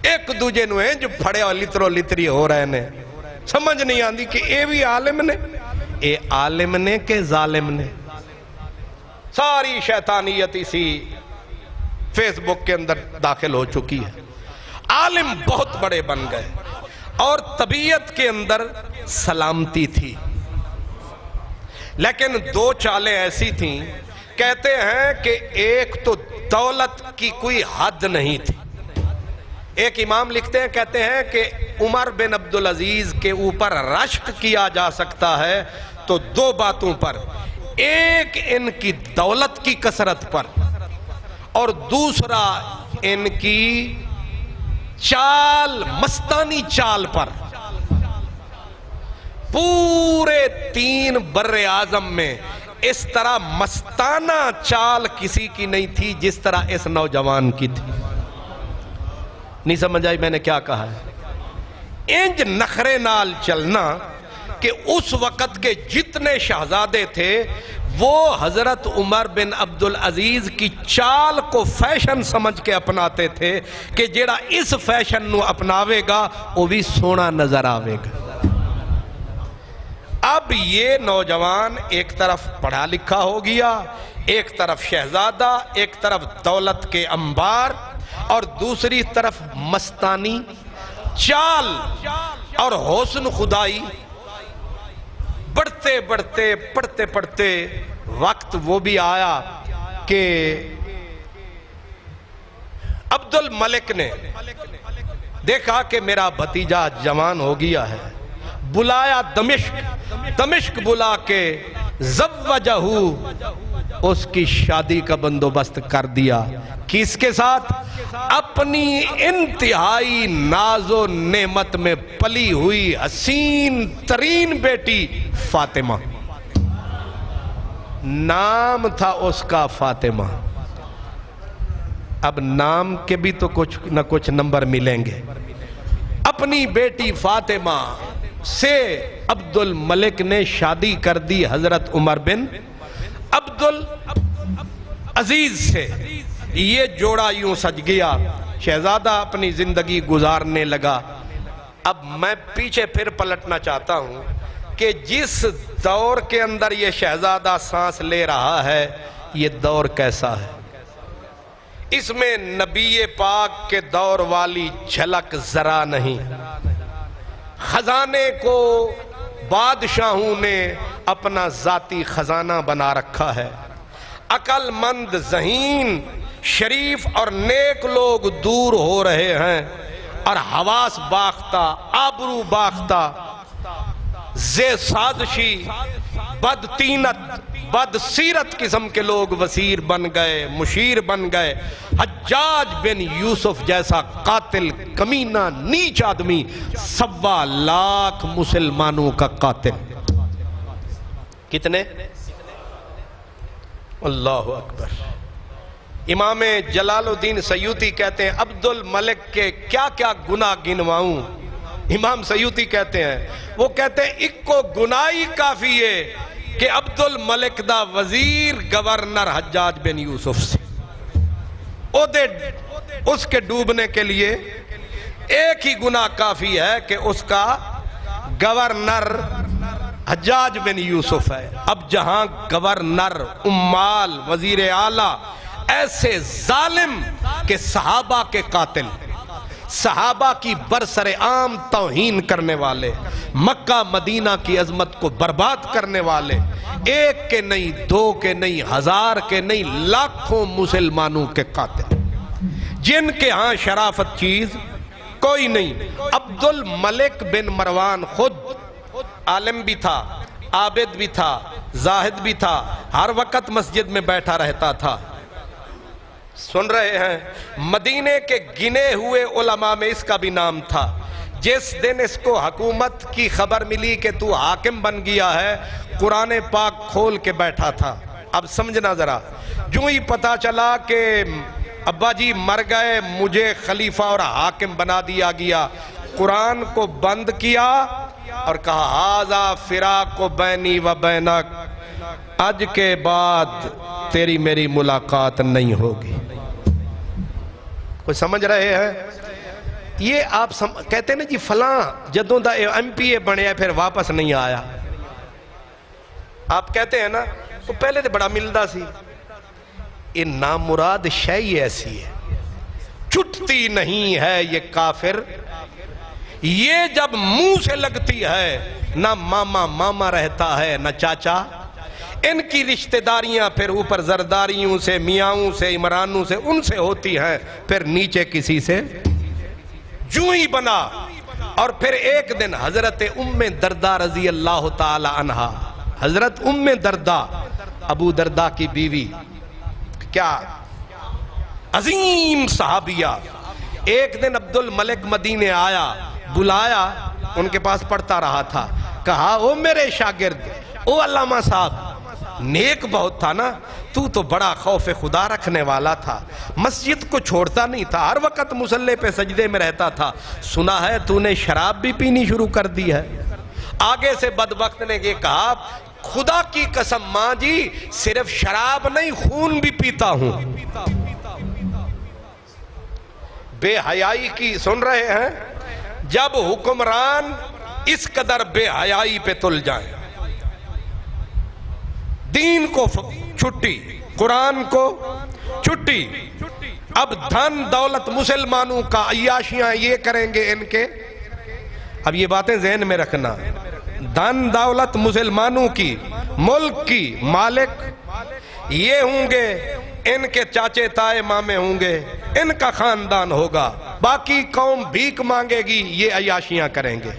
[SPEAKER 4] ایک دوجے نو ہیں جو پھڑے اور لترو لتری ہو رہے نے، سمجھ نہیں آندی کہ اے بھی عالم نے، اے عالم نے کہ ظالم نے۔ ساری شیطانیت اسی فیس بک کے اندر داخل ہو چکی ہے۔ عالم بہت بڑے بن گئے اور طبیعت کے اندر سلامتی تھی، لیکن دو چالیں ایسی تھیں، کہتے ہیں کہ ایک تو دولت کی کوئی حد نہیں تھی۔ ایک امام لکھتے ہیں، کہتے ہیں کہ عمر بن عبدالعزیز کے اوپر رشک کیا جا سکتا ہے تو دو باتوں پر، ایک ان کی دولت کی کثرت پر اور دوسرا ان کی چال، مستانی چال پر پورے 3 بر اعظم میں اس طرح مستانہ چال کسی کی نہیں تھی جس طرح اس نوجوان کی تھی۔ نہیں سمجھ آئی میں نے کیا کہا ہے؟ انج نخرے نال چلنا کہ اس وقت کے جتنے شہزادے تھے وہ حضرت عمر بن عبدالعزیز کی چال کو فیشن سمجھ کے اپناتے تھے کہ جیڑا اس فیشن نو اپناوے گا وہ بھی سونا نظر آوے گا۔ اب یہ نوجوان ایک طرف پڑھا لکھا ہو گیا، ایک طرف شہزادہ، ایک طرف دولت کے انبار، اور دوسری طرف مستانی چال اور حسن خدائی۔ بڑھتے بڑھتے پڑھتے پڑھتے وقت وہ بھی آیا کہ عبد الملک نے دیکھا کہ میرا بھتیجا جوان ہو گیا ہے، بلایا دمشق بلا کے زوجہ اس کی شادی کا بندوبست کر دیا۔ کس کے ساتھ؟ اپنی انتہائی ناز و نعمت میں پلی ہوئی حسین ترین بیٹی فاطمہ، نام تھا اس کا فاطمہ۔ اب نام کے بھی تو کچھ نہ کچھ نمبر ملیں گے۔ اپنی بیٹی فاطمہ سے عبد الملک نے شادی کر دی حضرت عمر بن عبدالعزیز سے۔ یہ جوڑا یوں سج گیا، شہزادہ اپنی زندگی گزارنے لگا۔ اب میں پیچھے پھر پلٹنا چاہتا ہوں کہ جس دور کے اندر یہ شہزادہ سانس لے رہا ہے یہ دور کیسا ہے؟ اس میں نبی پاک کے دور والی جھلک ذرا نہیں۔ خزانے کو بادشاہوں نے اپنا ذاتی خزانہ بنا رکھا ہے۔ عقل مند، ذہین، شریف اور نیک لوگ دور ہو رہے ہیں، اور حواس باختہ، آبرو باختہ، زے سازشی، بدتینت، بد سیرت قسم کے لوگ وزیر بن گئے، مشیر بن گئے۔ حجاج بن یوسف جیسا قاتل، کمینہ، نیچ آدمی 1.25 لاکھ مسلمانوں کا قاتل۔ کتنے؟ اللہ اکبر۔ امام جلال الدین سیوطی کہتے ہیں عبد الملک کے کیا کیا گناہ گنواؤں۔ امام سیوطی کہتے ہیں، وہ کہتے ہیں ایک کو گناہی کافی ہے کہ عبد الملک دا وزیر گورنر حجاج بن یوسف سے اس کے ڈوبنے کے لیے ایک ہی گناہ کافی ہے کہ اس کا گورنر حجاج بن یوسف ہے۔ اب جہاں گورنر، امال، وزیر اعلیٰ ایسے ظالم کہ صحابہ کے قاتل، صحابہ کی برسر عام توہین کرنے والے، مکہ مدینہ کی عظمت کو برباد کرنے والے، ایک کے نہیں، دو کے نہیں، 1000 کے نہیں، لاکھوں مسلمانوں کے قاتل، جن کے ہاں شرافت چیز کوئی نہیں۔ عبد الملک بن مروان خود عالم بھی تھا، عابد بھی تھا، زاہد بھی تھا، ہر وقت مسجد میں بیٹھا رہتا تھا۔ سن رہے ہیں؟ مدینے کے گنے ہوئے علماء میں اس کا بھی نام تھا۔ جس دن اس کو حکومت کی خبر ملی کہ تو حاکم بن گیا ہے، قرآن پاک کھول کے بیٹھا تھا۔ اب سمجھنا ذرا، جو ہی پتا چلا کہ ابا جی مر گئے، مجھے خلیفہ اور حاکم بنا دیا گیا، قرآن کو بند کیا اور کہا ھذا فراق بینی و بینک، آج کے بعد تیری میری ملاقات نہیں ہوگی۔ کوئی سمجھ رہے ہیں؟ یہ آپ کہتے ہیں نا جی فلاں جدوں دا ایم پی اے بنیا پھر واپس نہیں آیا، آپ کہتے ہیں نا وہ پہلے تو بڑا ملدا سی۔ یہ نامراد شے ایسی ہے، چھٹتی نہیں ہے یہ کافر، یہ جب منہ سے لگتی ہے نہ ماما ماما رہتا ہے نہ چاچا۔ ان کی رشتہ داریاں پھر اوپر زرداریوں سے، میاؤں سے، عمرانوں سے، ان سے ہوتی ہیں، پھر نیچے کسی سے جو ہی بنا۔ اور پھر ایک دن حضرت ام دردہ رضی اللہ تعالی عنہا، حضرت ام دردہ ابو دردہ کی بیوی، کیا عظیم صحابیہ، ایک دن عبد الملک مدینے آیا، بلایا، ان کے پاس پڑھتا رہا تھا، کہا او میرے شاگرد، او علامہ صاحب، نیک بہت تھا نا تو بڑا خوف خدا رکھنے والا تھا، مسجد کو چھوڑتا نہیں تھا، ہر وقت مصلی پہ سجدے میں رہتا تھا، سنا ہے تو نے شراب بھی پینی شروع کر دی ہے۔ آگے سے بدبخت نے یہ کہا خدا کی قسم ماں جی صرف شراب نہیں خون بھی پیتا ہوں۔ بے حیائی کی سن رہے ہیں؟ جب حکمران اس قدر بے حیائی پہ تل جائیں، دین کو چھٹی، قرآن کو چھٹی، اب دھن دولت مسلمانوں کا، عیاشیاں یہ کریں گے ان کے، اب یہ باتیں ذہن میں رکھنا، دھن دولت مسلمانوں کی، ملک کی مالک یہ ہوں گے، ان کے چاچے تائے مامے ہوں گے، ان کا خاندان ہوگا، باقی قوم بھیک مانگے گی، یہ عیاشیاں کریں گے۔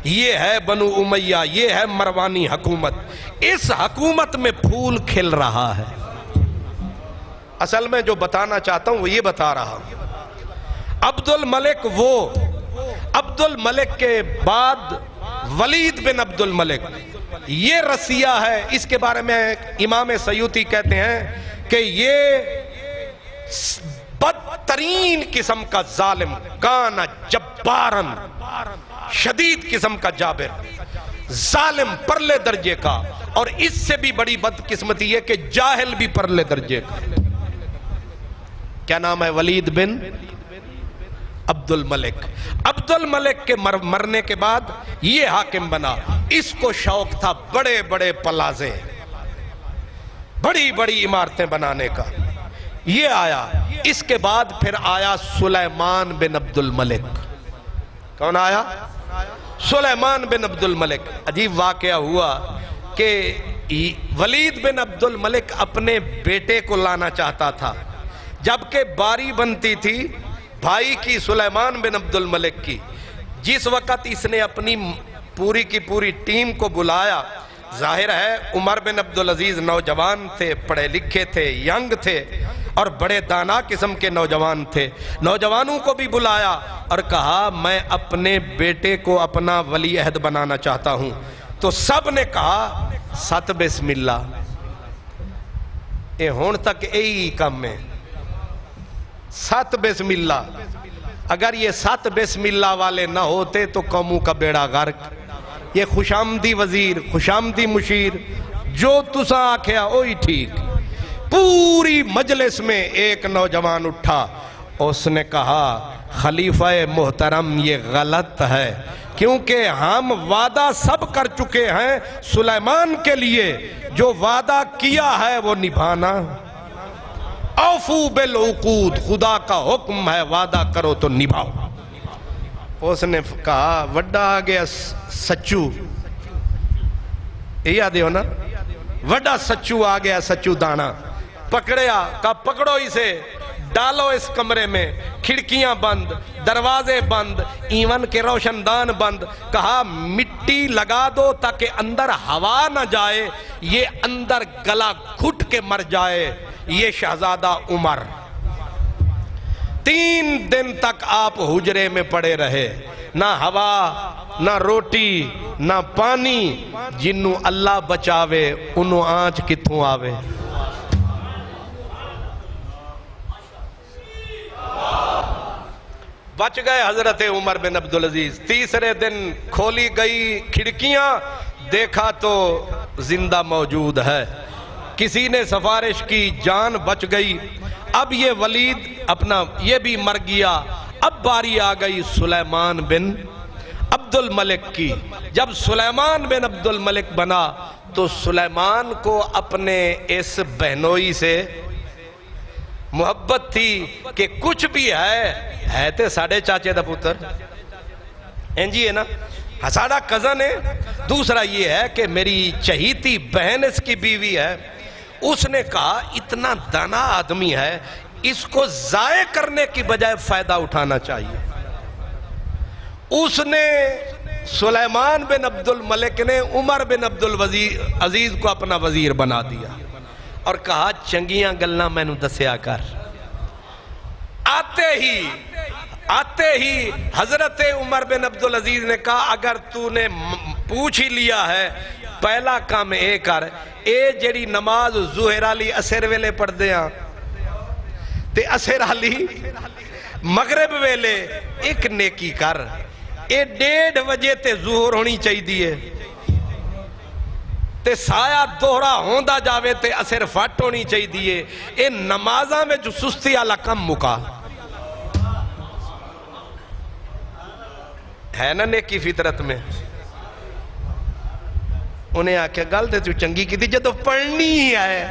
[SPEAKER 4] یہ ہے بنو امیہ، یہ ہے مروانی حکومت، اس حکومت میں پھول کھل رہا ہے۔ اصل میں جو بتانا چاہتا ہوں وہ یہ بتا رہا ہوں۔ عبد الملک کے بعد ولید بن عبد الملک، یہ رسیہ ہے، اس کے بارے میں امام سیوطی کہتے ہیں کہ یہ بدترین قسم کا ظالم، کان جبارن، شدید قسم کا جابر، ظالم پرلے درجے کا، اور اس سے بھی بڑی بدقسمتی ہے کہ جاہل بھی پرلے درجے کا۔ کیا نام ہے؟ ولید بن عبد الملک۔ عبد الملک کے مرنے کے بعد یہ حاکم بنا، اس کو شوق تھا بڑے بڑے پلازے، بڑی بڑی عمارتیں بنانے کا۔ یہ آیا، اس کے بعد پھر آیا سلیمان بن عبد الملک۔ کون آیا؟ سلیمان بن عبد الملک۔ عجیب واقعہ ہوا کہ ولید بن عبد الملک اپنے بیٹے کو لانا چاہتا تھا، جبکہ باری بنتی تھی بھائی کی، سلیمان بن عبد الملک کی۔ جس وقت اس نے اپنی پوری کی پوری ٹیم کو بلایا، ظاہر ہے عمر بن عبدالعزیز نوجوان تھے، پڑھے لکھے تھے، ینگ تھے، اور بڑے دانا قسم کے نوجوان تھے، نوجوانوں کو بھی بلایا اور کہا میں اپنے بیٹے کو اپنا ولی عہد بنانا چاہتا ہوں۔ تو سب نے کہا ست بسم اللہ، اے ہون تک یہی کام ہے، ست بسم اللہ۔ اگر یہ ست بسم اللہ والے نہ ہوتے تو قوموں کا بیڑا غرق۔ یہ خوشامدی وزیر، خوشامدی مشیر، جو تسا آکھیا وہی ٹھیک۔ پوری مجلس میں ایک نوجوان اٹھا، اس نے کہا خلیفہ محترم یہ غلط ہے، کیونکہ ہم وعدہ سب کر چکے ہیں، سلیمان کے لیے جو وعدہ کیا ہے وہ نبھانا۔ اوفو بالعقود، خدا کا حکم ہے وعدہ کرو تو نبھاؤ۔ اس نے کہا وڈا آ گیا سچو، یہ یاد ہو نا، وڈا سچو آ گیا، سچو دانا پکڑیا، کہا پکڑو اسے، ڈالو اس کمرے میں، کھڑکیاں بند، دروازے بند، ایون کے روشن دان بند، کہا مٹی لگا دو تاکہ اندر ہوا نہ جائے، یہ اندر گلا گھٹ کے مر جائے، یہ شہزادہ عمر۔ 3 دن تک آپ حجرے میں پڑے رہے، نہ ہوا، نہ روٹی، نہ پانی، جنوں اللہ بچاوے انہوں آنچ کتھوں آوے۔ بچ گئے حضرت عمر بن عبدالعزیز۔ تیسرے دن کھولی گئی کھڑکیاں، دیکھا تو زندہ موجود ہے۔ کسی نے سفارش کی، جان بچ گئی۔ اب یہ ولید اپنا یہ بھی مر گیا۔ اب باری آ گئی سلیمان بن عبد الملک کی۔ جب سلیمان بن عبد الملک بنا تو سلیمان کو اپنے اس بہنوئی سے محبت تھی کہ کچھ بھی ہے تے ساڑھے چاچے دا پتر انجی ہے نا، ساڑھا کزن ہے۔ دوسرا یہ ہے کہ میری چہیتی بہن اس کی بیوی ہے۔ اس نے کہا اتنا دانا آدمی ہے، اس کو ضائع کرنے کی بجائے فائدہ اٹھانا چاہیے۔ اس نے سلیمان بن عبد الملک نے عمر بن عبدالعزیز کو اپنا وزیر بنا دیا اور کہا چنگیاں گلنا میں نو دسیا کر۔ آتے ہی آتے ہی حضرت عمر بن عبدالعزیز نے کہا اگر تو نے پوچھ ہی لیا ہے پہلا کام اے کر، اے جڑی نماز ظہر والی اثر ویلے پڑھ دیاں تے اثر والی مغرب ویلے ایک نیکی کر، اے 1:30 بجے تے ظہر ہونی چاہیے تے سایہ دوہرا ہوندا جاوے تے اثر فٹ ہونی چاہیے، اے نمازاں میں جو سستی والا کم مکا ہے نا نیکی فطرت میں۔ انہیں آکھیا گل تے تو چنگی کی تھی جدو پڑھنی ہی آئے،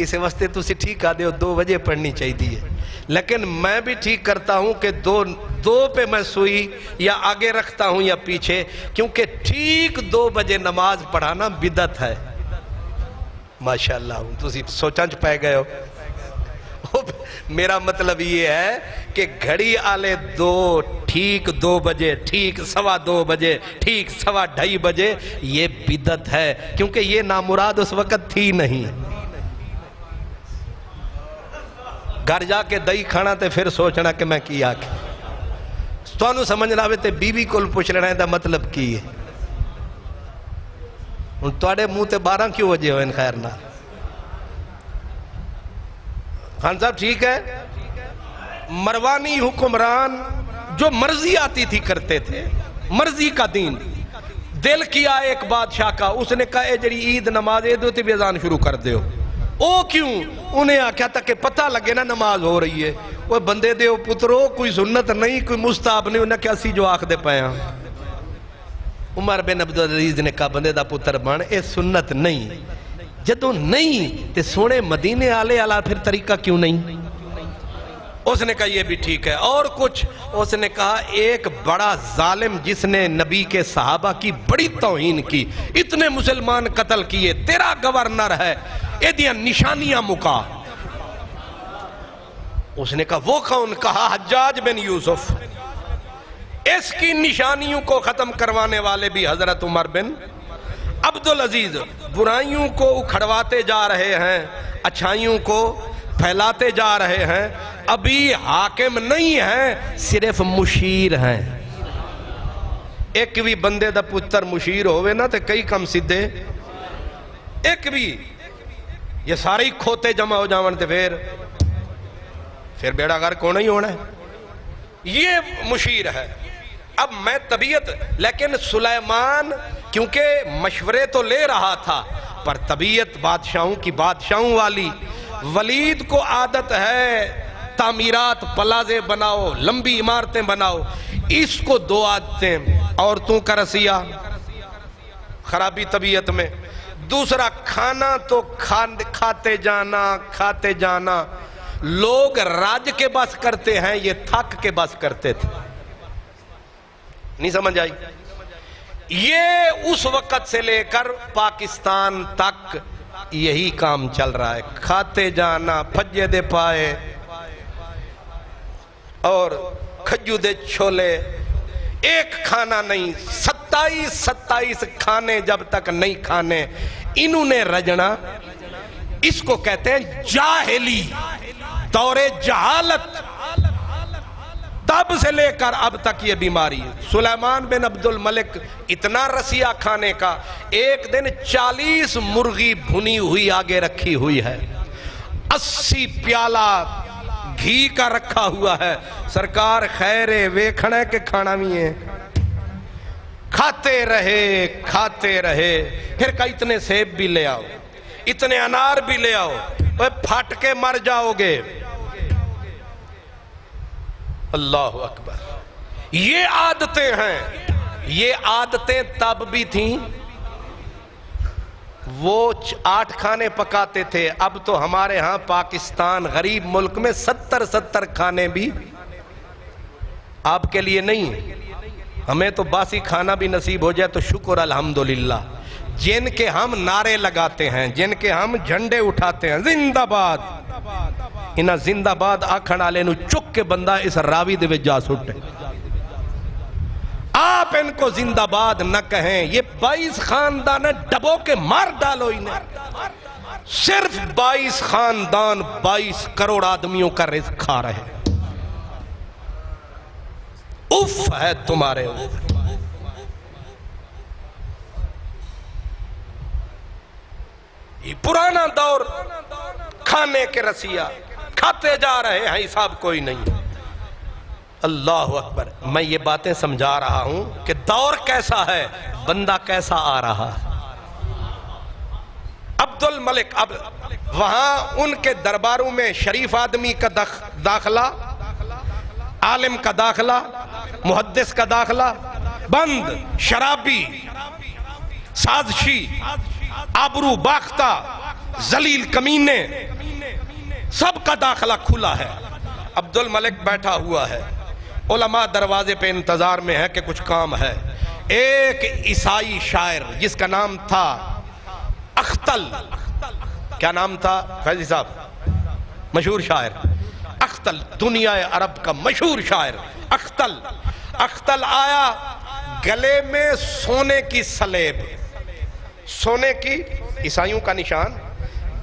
[SPEAKER 4] اسے واسطے تو سے ٹھیک آدھے ہو 2 بجے پڑھنی چاہیے، لیکن میں بھی ٹھیک کرتا ہوں کہ 2 پہ میں سوئی یا آگے رکھتا ہوں یا پیچھے، کیونکہ ٹھیک 2 بجے نماز پڑھانا بدعت ہے۔ ماشاءاللہ تو سوچانچ پائے گئے ہو۔ میرا مطلب یہ ہے کہ گھڑی آلے 2 ٹھیک 2 بجے، ٹھیک 2:15 بجے، ٹھیک 2:30 بجے، یہ بدعت ہے، کیونکہ یہ نامراد اس وقت تھی نہیں۔ گھر جا کے دہی کھانا تے پھر سوچنا کہ میں کی آکے تو انہوں سمجھنا ہوئے تے بی بی کول پوچھ لینا ہے دا مطلب کی ہے۔ ان توڑے منہ تے 12 کیوں وجہ ہوئے ان خیر نہ؟ خان صاحب ٹھیک ہے، مروانی حکمران جو مرضی آتی تھی کرتے تھے، مرضی کا دین، دل کیا ایک بادشاہ کا، اس نے کہا اے جڑی عید نماز اے دو تے بھی اذان شروع کر دیو۔ او کیوں؟ انہیں آکھیا تھا کہ پتہ لگے نا نماز ہو رہی ہے۔ وہ بندے دے پترو کوئی سنت نہیں، کوئی مستحب نہیں، انہیں کیا سی جو آکھ دے پایا۔ عمر بن عبدالعزیز نے کہا بندے دا پتر بن، اے سنت نہیں، جدو نہیں تے سونے مدینے آلے آلہ پھر طریقہ کیوں نہیں؟ اس نے کہا یہ بھی ٹھیک ہے۔ اور کچھ اس نے کہا ایک بڑا ظالم جس نے نبی کے صحابہ کی بڑی توہین کی، اتنے مسلمان قتل کیے، تیرا گورنر ہے، اے دیا نشانیاں مکا۔ اس نے کہا وہ کون؟ کہا حجاج بن یوسف۔ اس کی نشانیوں کو ختم کروانے والے بھی حضرت عمر بن عبدالعزیز، برائیوں کو اکھڑواتے جا رہے ہیں، اچھائیوں کو پھیلاتے جا رہے ہیں، ابھی حاکم نہیں ہیں، صرف مشیر ہیں۔ ایک بھی بندے دا پتر مشیر ہوئے نا تے کئی کم سدھے، ایک بھی یہ سارے ہی کھوتے جمع ہو جاون تے پھر بیڑا گھر کون ہی ہونا ہے، یہ مشیر ہے۔ اب میں طبیعت، لیکن سلیمان کیونکہ مشورے تو لے رہا تھا پر طبیعت بادشاہوں کی بادشاہوں والی، ولید کو عادت ہے تعمیرات پلازے بناؤ، لمبی عمارتیں بناؤ، اس کو 2 عادتیں، عورتوں کا رسیہ خرابی طبیعت میں، دوسرا کھانا تو کھاتے جانا، لوگ راج کے بس کرتے ہیں، یہ تھک کے بس کرتے تھے۔ نہیں سمجھ آئی؟ یہ اس وقت سے لے کر پاکستان تک یہی کام چل رہا ہے، کھاتے جانا، پھجے دے پائے اور کھجو دے چھولے، ایک کھانا نہیں، 27 کھانے جب تک نہیں کھانے، انہوں نے رجنا، اس کو کہتے ہیں جاہلی، دور جہالت، تب سے لے کر اب تک یہ بیماری ہے۔ سلیمان بن عبد الملک اتنا رسیہ کھانے کا، ایک دن 40 مرغی بھنی ہوئی آگے رکھی ہوئی ہے، 80 پیالہ گھی کا رکھا ہوا ہے، سرکار خیرے ویکھنے کے کھانا بھی ہے، کھاتے رہے، پھر کہا اتنے سیب بھی لے آؤ، اتنے انار بھی لے آؤ، پھٹ کے مر جاؤ گے۔ اللہ اکبر، یہ عادتیں ہیں، یہ عادتیں تب بھی تھیں، وہ 8 کھانے پکاتے تھے، اب تو ہمارے ہاں پاکستان غریب ملک میں 70 کھانے بھی آپ کے لیے نہیں۔ ہمیں تو باسی کھانا بھی نصیب ہو جائے تو شکر الحمدللہ۔ جن کے ہم نعرے لگاتے ہیں، جن کے ہم جھنڈے اٹھاتے ہیں، زندہ باد، انہاں زندہ باد آکھن والے نو چک کے بندہ اس راوی دے وچ جا سٹے۔ آپ ان کو زندہ باد نہ کہیں، یہ 22 خاندان ڈبو کے مار ڈالو انہیں۔ صرف 22 خاندان 22 کروڑ آدمیوں کا رزق کھا رہے ہیں. اف ہے تمہارے اوپر. یہ پرانا دور، کھانے کے رسیا کھاتے جا رہے ہیں، حساب کوئی نہیں. اللہ اکبر. میں یہ باتیں سمجھا رہا ہوں کہ دور کیسا ہے، بندہ کیسا آ رہا ہے. عبد الملک، اب وہاں ان کے درباروں میں شریف آدمی کا داخلہ، عالم کا داخلہ، محدث کا داخلہ بند، شرابی، سازشی، آبرو باختہ، ذلیل کمینے، سب کا داخلہ کھلا ہے. عبد الملک بیٹھا ہوا ہے، علماء دروازے پہ انتظار میں ہے کہ کچھ کام ہے. ایک عیسائی شاعر جس کا نام تھا اختل، کیا نام تھا فیضی صاحب؟ مشہور شاعر اختل، دنیا عرب کا مشہور شاعر اختل آیا، گلے میں سونے کی سلیب، سونے کی، عیسائیوں کا نشان،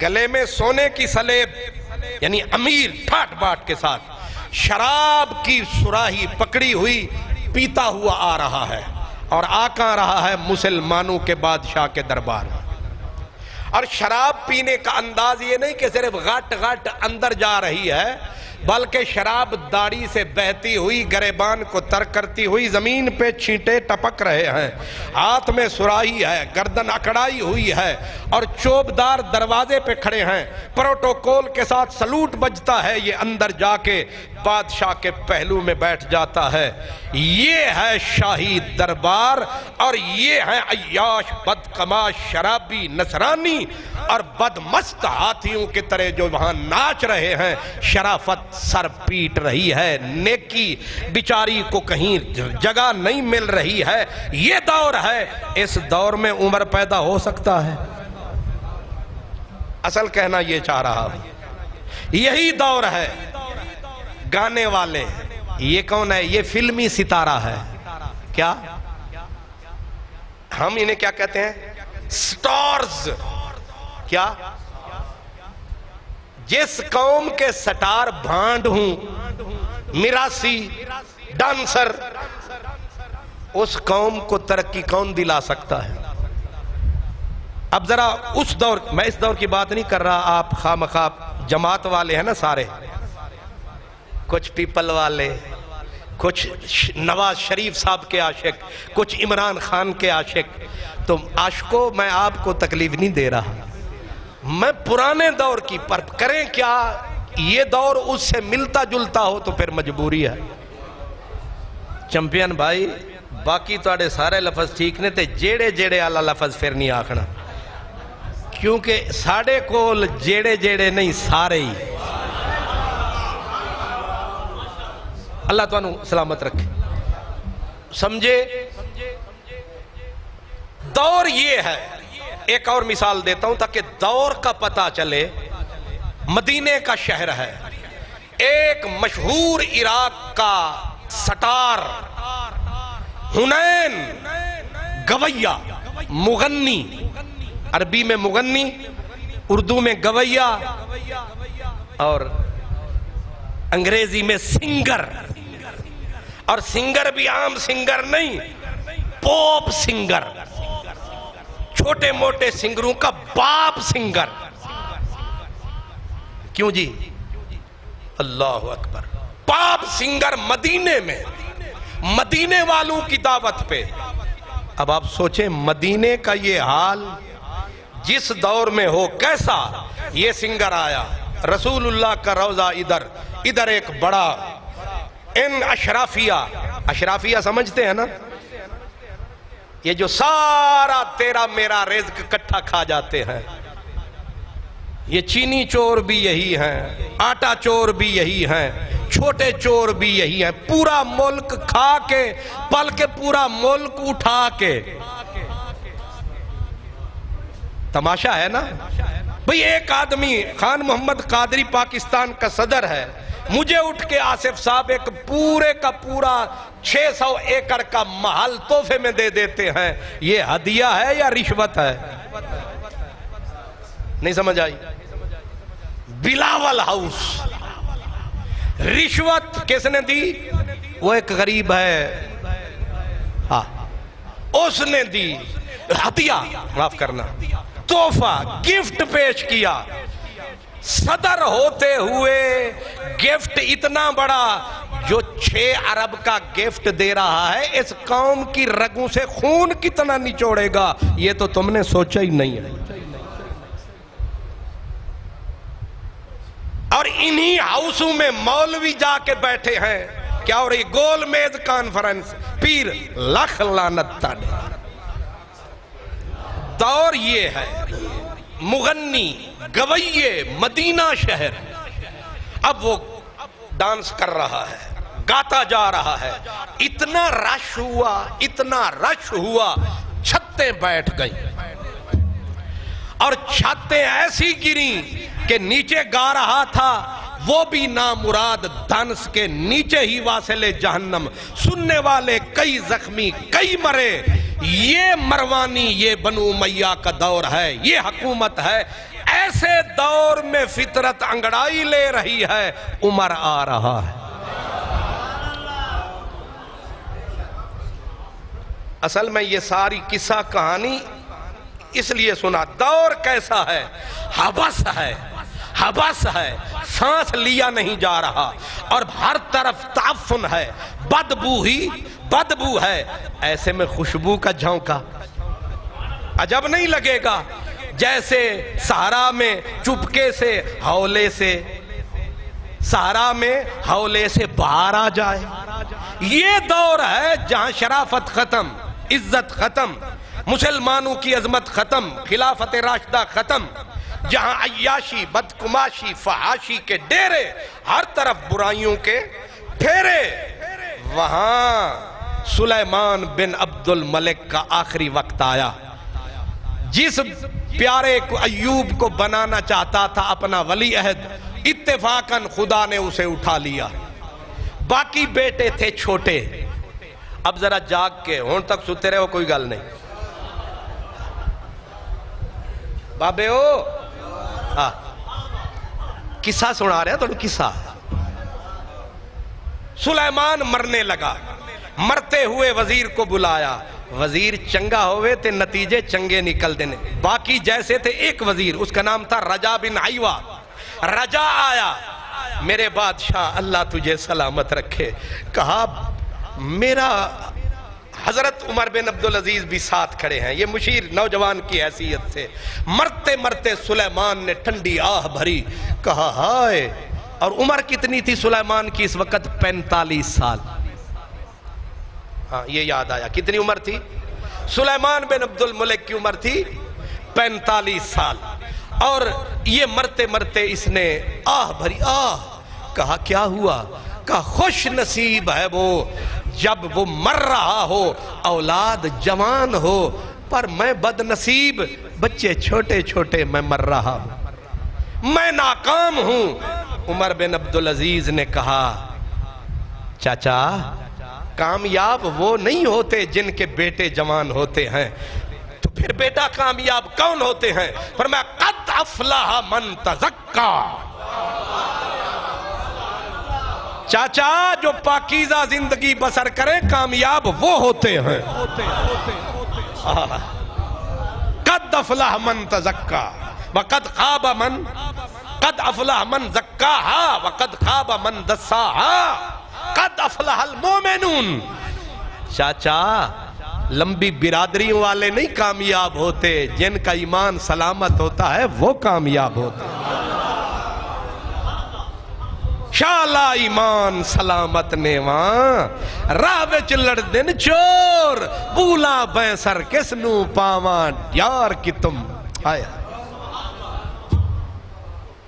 [SPEAKER 4] گلے میں سونے کی سلیب، یعنی امیر ٹھاٹ باٹ کے ساتھ شراب کی سراہی پکڑی ہوئی پیتا ہوا آ رہا ہے، اور آ کہاں رہا ہے؟ مسلمانوں کے بادشاہ کے دربار میں. اور شراب پینے کا انداز یہ نہیں کہ صرف غٹ غٹ اندر جا رہی ہے، بلکہ شراب داڑھی سے بہتی ہوئی گریبان کو تر کرتی ہوئی زمین پہ چھینٹے ٹپک رہے ہیں. ہاتھ میں سراہی ہے، گردن اکڑائی ہوئی ہے، اور چوبدار دروازے پہ کھڑے ہیں. پروٹوکول کے ساتھ سلوٹ بجتا ہے، یہ اندر جا کے بادشاہ کے پہلو میں بیٹھ جاتا ہے. یہ ہے شاہی دربار، اور یہ ہے عیاش بدقماش شرابی نصرانی اور بدمست ہاتھیوں کی طرح جو وہاں ناچ رہے ہیں. شرافت سر پیٹ رہی ہے، نیکی بیچاری کو کہیں جگہ نہیں مل رہی ہے. یہ دور ہے. اس دور میں عمر پیدا ہو سکتا ہے؟ اصل کہنا یہ چاہ رہا ہوں، یہی دور ہے. گانے والے، یہ کون ہے؟ یہ فلمی ستارہ ہے. کیا ہم انہیں کیا کہتے ہیں؟ سٹارز. کیا؟ جس قوم کے سٹار بھانڈ ہوں، میراسی، ڈانسر، اس قوم کو ترقی کون دلا سکتا ہے؟ اب ذرا اس دور، میں اس دور کی بات نہیں کر رہا، آپ خواہ مخواہ جماعت والے ہیں نا سارے، کچھ پیپل والے، کچھ نواز شریف صاحب کے عاشق، کچھ عمران خان کے عاشق. تو عاشقوں، میں آپ کو تکلیف نہیں دے رہا، میں پرانے دور کی، پر کریں کیا؟ یہ دور اس سے ملتا جلتا ہو تو پھر مجبوری ہے. چمپئن بھائی، باقی تواڈے سارے لفظ ٹھیک نے تے جیڑے جیڑے والا لفظ پھر نہیں آکھنا، کیونکہ ساڑے کول جیڑے جیڑے نہیں، سارے ہی. اللہ تانوں سلامت رکھے. سمجھے؟ دور یہ ہے. ایک اور مثال دیتا ہوں تاکہ دور کا پتہ چلے. مدینے کا شہر ہے، ایک مشہور عراق کا سٹار، حنین، گویہ، مغنی، عربی میں مغنی، اردو میں گویہ، اور انگریزی میں سنگر. اور سنگر بھی عام سنگر نہیں، پوپ سنگر، چھوٹے موٹے سنگروں کا باپ سنگر. کیوں جی؟ اللہ اکبر. پاپ سنگر مدینے میں، مدینے والوں کی دعوت پہ. اب آپ سوچیں مدینے کا یہ حال جس دور میں ہو کیسا. یہ سنگر آیا، رسول اللہ کا روضہ ادھر ایک بڑا، ان اشرافیہ سمجھتے ہیں نا، یہ جو سارا تیرا میرا رزق کٹھا کھا جاتے ہیں. یہ چینی چور بھی یہی ہیں، آٹا چور بھی یہی ہیں، چھوٹے چور بھی یہی ہیں. پورا ملک کھا کے پل کے پورا ملک اٹھا کے. تماشا ہے نا بھئی. ایک آدمی خان محمد قادری پاکستان کا صدر ہے، مجھے اٹھ کے آصف صاحب ایک پورے کا پورا 600 ایکڑ کا محل تحفے میں دے دیتے ہیں. یہ ہدیہ ہے یا رشوت ہے؟ نہیں سمجھ آئی؟ بلاول ہاؤس، رشوت کس نے دی؟ وہ ایک غریب ہے، ہاں اس نے دی، ہدیہ معاف کرنا، تحفہ، گفٹ پیش کیا۔ صدر ہوتے ہوئے گفٹ اتنا بڑا، جو 6 ارب کا گفٹ دے رہا ہے، اس قوم کی رگوں سے خون کتنا نچوڑے گا، یہ تو تم نے سوچا ہی نہیں ہے۔ اور انہی ہاؤسوں میں مولوی جا کے بیٹھے ہیں، کیا ہو رہی؟ گول میز کانفرنس، پیر لکھ لعنت تاڑے۔ دور یہ ہے، مغنی گویے مدینہ شہر، اب وہ ڈانس کر رہا ہے، گاتا جا رہا ہے، اتنا رش ہوا، اتنا رش ہوا، چھتیں بیٹھ گئیں، اور چھتیں ایسی گریں کہ نیچے گا رہا تھا وہ بھی نامراد دنس کے نیچے ہی واصل جہنم، سننے والے کئی زخمی، کئی مرے۔ یہ مروانی، یہ بنو امیہ کا دور ہے، یہ حکومت ہے۔ ایسے دور میں فطرت انگڑائی لے رہی ہے، عمر آ رہا ہے۔ اصل میں یہ ساری قصہ کہانی اس لیے سنا، دور کیسا ہے؟ حبس ہے، حبس ہے، سانس لیا نہیں جا رہا، اور ہر طرف تعفن ہے، بدبو ہی بدبو ہے۔ ایسے میں خوشبو کا جھونکا عجب نہیں لگے گا، جیسے صحرا میں چپکے سے ہولے سے، صحرا میں ہولے سے باہر آ جائے۔ یہ دور ہے جہاں شرافت ختم، عزت ختم، مسلمانوں کی عظمت ختم، خلافت راشدہ ختم، جہاں عیاشی، بدکماشی، فحاشی کے ڈیرے، ہر طرف برائیوں کے ٹھیرے، وہاں سلیمان بن عبد الملک کا آخری وقت آیا۔ جس پیارے کو ایوب کو بنانا چاہتا تھا اپنا ولی عہد، اتفاقاً خدا نے اسے اٹھا لیا۔ باقی بیٹے تھے چھوٹے، اب ذرا جاگ کے ہون تک ستے رہے ہو، کوئی گل نہیں بابے ہو، قصہ سنا رہے ہیں تو قصہ۔ سلیمان مرنے لگا، مرتے ہوئے وزیر کو بلایا، وزیر چنگا ہوئے تے نتیجے چنگے نکل دینے۔ باقی جیسے تھے، ایک وزیر، اس کا نام تھا رجا بن عیوہ۔ رجا آیا، میرے بادشاہ اللہ تجھے سلامت رکھے۔ کہا میرا حضرت عمر بن عبدالعزیز بھی ساتھ کھڑے ہیں، یہ مشیر نوجوان کی حیثیت سے۔ مرتے مرتے سلیمان نے ٹھنڈی آہ بھری، کہا ہائے۔ اور عمر کتنی تھی سلیمان کی اس وقت؟ 45 سال۔ ہاں یہ یاد آیا، کتنی عمر تھی؟ سلیمان بن عبد الملک کی عمر تھی 45 سال۔ اور یہ مرتے مرتے اس نے آہ بھری، آہ۔ کہا کیا ہوا؟ کہا خوش نصیب ہے وہ جب وہ مر رہا ہو، اولاد جوان ہو، پر میں بد نصیب، بچے چھوٹے چھوٹے، میں مر رہا ہوں، میں ناکام ہوں۔ عمر بن عبدالعزیز نے کہا چاچا، کامیاب وہ نہیں ہوتے جن کے بیٹے جوان ہوتے ہیں، تو پھر بیٹا کامیاب کون ہوتے ہیں؟ فرمایا قد افلح من تزکا۔ چاچا جو پاکیزہ زندگی بسر کریں کامیاب وہ ہوتے ہیں۔ قد افلح من تزکا وقد خاب من، قد افلح من زکاہا وقد خاب من دساہا، قد افلح المومنون۔ چاچا لمبی برادریوں والے نہیں کامیاب ہوتے، جن کا ایمان سلامت ہوتا ہے وہ کامیاب ہوتے ہیں۔ شالا ایمان سلامت نے وہاں، راہ وچ لڑدن چور، بولا بینسر کس نو پاواں، یار کی تم آیا۔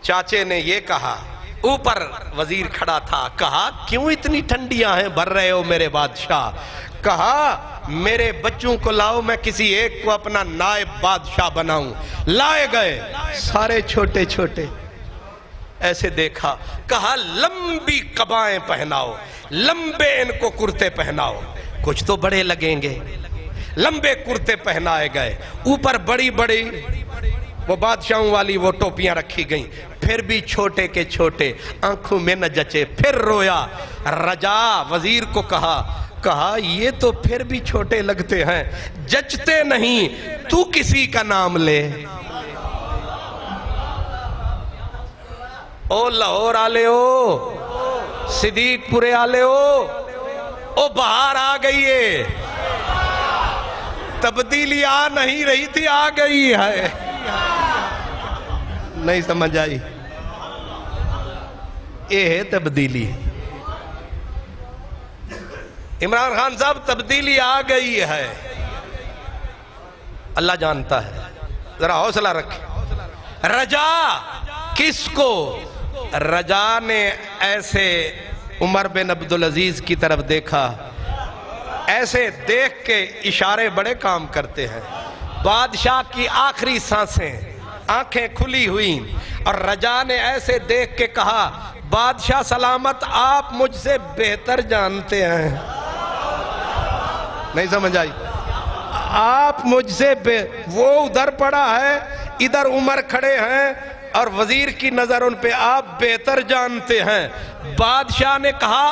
[SPEAKER 4] چاچے نے یہ کہا، اوپر وزیر کھڑا تھا، کہا کیوں اتنی ٹھنڈیاں ہیں بھر رہے ہو میرے بادشاہ؟ کہا میرے بچوں کو لاؤ، میں کسی ایک کو اپنا نائب بادشاہ بناؤں۔ لائے گئے، سارے چھوٹے چھوٹے۔ ایسے دیکھا، کہا لمبی قبائیں پہناؤ، لمبے ان کو کرتے پہناؤ، کچھ تو بڑے لگیں گے۔ لمبے کرتے پہنائے گئے، اوپر بڑی بڑی وہ بادشاہوں والی وہ ٹوپیاں رکھی گئیں، پھر بھی چھوٹے کے چھوٹے، آنکھوں میں نہ جچے، پھر رویا۔ رجا وزیر کو کہا یہ تو پھر بھی چھوٹے لگتے ہیں، جچتے نہیں، تو کسی کا نام لے۔ او لاہور آلے ہو، صدیق پورے آلے ہو، او بہار آ گئی ہے، تبدیلی آ نہیں رہی تھی، آ گئی ہے۔ نہیں سمجھ آئی؟ یہ ہے تبدیلی۔ عمران خان صاحب تبدیلی آ گئی ہے، اللہ جانتا ہے، ذرا حوصلہ رکھیں۔ رجا کس کو؟ رجا نے ایسے عمر بن عبدالعزیز کی طرف دیکھا، ایسے دیکھ کے اشارے بڑے کام کرتے ہیں۔ بادشاہ کی آخری سانسیں، آنکھیں کھلی ہوئیں، اور رجا نے ایسے دیکھ کے کہا بادشاہ سلامت، آپ مجھ سے بہتر جانتے ہیں۔ نہیں سمجھ آئی؟ آپ مجھ سے وہ ادھر پڑا ہے، ادھر عمر کھڑے ہیں، اور وزیر کی نظر ان پہ، آپ بہتر جانتے ہیں۔ بادشاہ نے کہا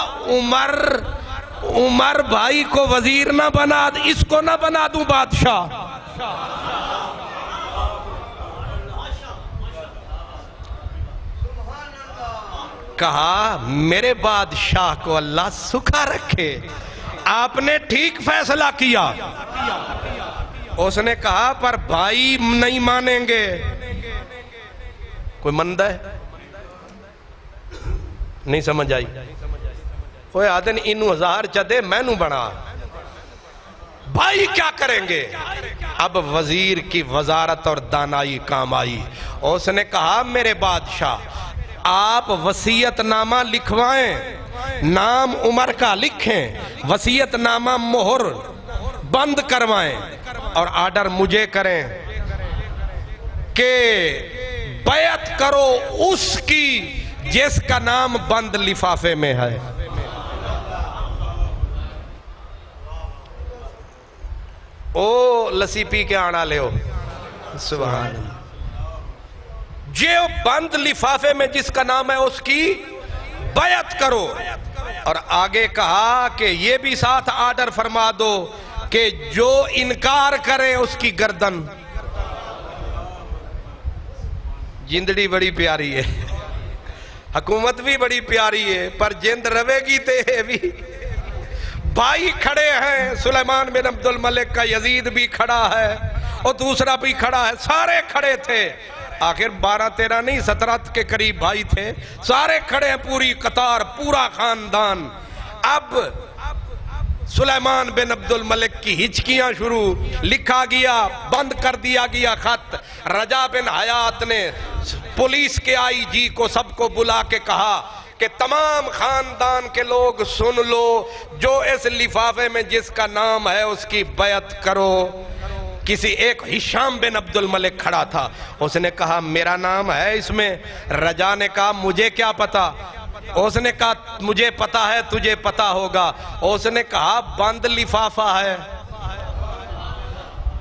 [SPEAKER 4] عمر بھائی کو وزیر نہ بنا، اس کو نہ بنا دوں بادشاہ۔ کہا میرے بادشاہ کو اللہ سکھا رکھے، آپ نے ٹھیک فیصلہ کیا۔ اس نے کہا پر بھائی نہیں مانیں گے۔ کوئی مندہ ہے؟ نہیں سمجھ آئی؟ کوئی آدن انو ہزار چدے میں نو بنا، بھائی کیا کریں گے؟ اب وزیر کی وزارت اور دانائی کام آئی۔ اس نے کہا میرے بادشاہ آپ وصیت نامہ لکھوائیں، نام عمر کا لکھیں، وصیت نامہ مہر بند کروائیں، اور آرڈر مجھے کریں کہ بیعت کرو اس کی جس کا نام بند لفافے میں ہے۔ او لسی پی کے آنا لے ہو، سبحان اللہ، جو بند لفافے میں جس کا نام ہے اس کی بیعت کرو۔ اور آگے کہا کہ یہ بھی ساتھ آرڈر فرما دو کہ جو انکار کرے اس کی گردن۔ جندڑی بڑی پیاری ہے، حکومت بھی بڑی پیاری ہے، پر جند روے گی تے بھی۔ بھائی کھڑے ہیں، سلیمان بن عبد الملک کا، یزید بھی کھڑا ہے اور دوسرا بھی کھڑا ہے، سارے کھڑے تھے۔ آخر 12-13 نہیں 17 کے قریب بھائی تھے، سارے کھڑے ہیں، پوری قطار، پورا خاندان۔ اب سلیمان بن عبد الملک کی ہچکیاں شروع، لکھا گیا، بند کر دیا گیا خط۔ رجا بن حیات نے پولیس کے آئی جی کو سب کو بلا کے کہا کہ تمام خاندان کے لوگ سن لو، جو اس لفافے میں جس کا نام ہے اس کی بیعت کرو۔ کسی ایک ہشام بن عبد الملک کھڑا تھا، اس نے کہا میرا نام ہے اس میں۔ رجا نے کہا مجھے کیا پتا؟ اس نے کہا مجھے پتا ہے، تجھے پتا ہوگا۔ اس نے کہا بند لفافہ ہے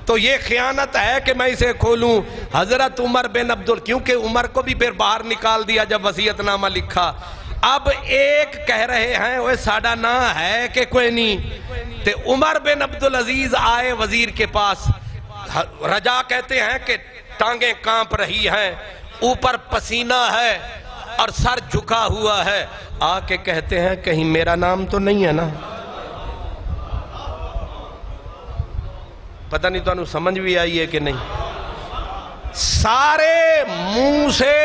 [SPEAKER 4] تو یہ خیانت ہے کہ میں اسے کھولوں۔ حضرت عمر بن کیونکہ عمر کو بھی پھر باہر نکال دیا جب وصیت نامہ لکھا۔ اب ایک کہہ رہے ہیں وہ ساڑا نہ ہے کہ کوئی نہیں، تے عمر بن عبدالعزیز آئے وزیر کے پاس۔ رجا کہتے ہیں کہ ٹانگیں کانپ رہی ہیں، اوپر پسینہ ہے اور سر جھکا ہوا ہے۔ آ کے کہتے ہیں کہیں میرا نام تو نہیں ہے نا؟ پتہ نہیں تو انہوں سمجھ بھی آئی ہے کہ نہیں؟ سارے منہ سے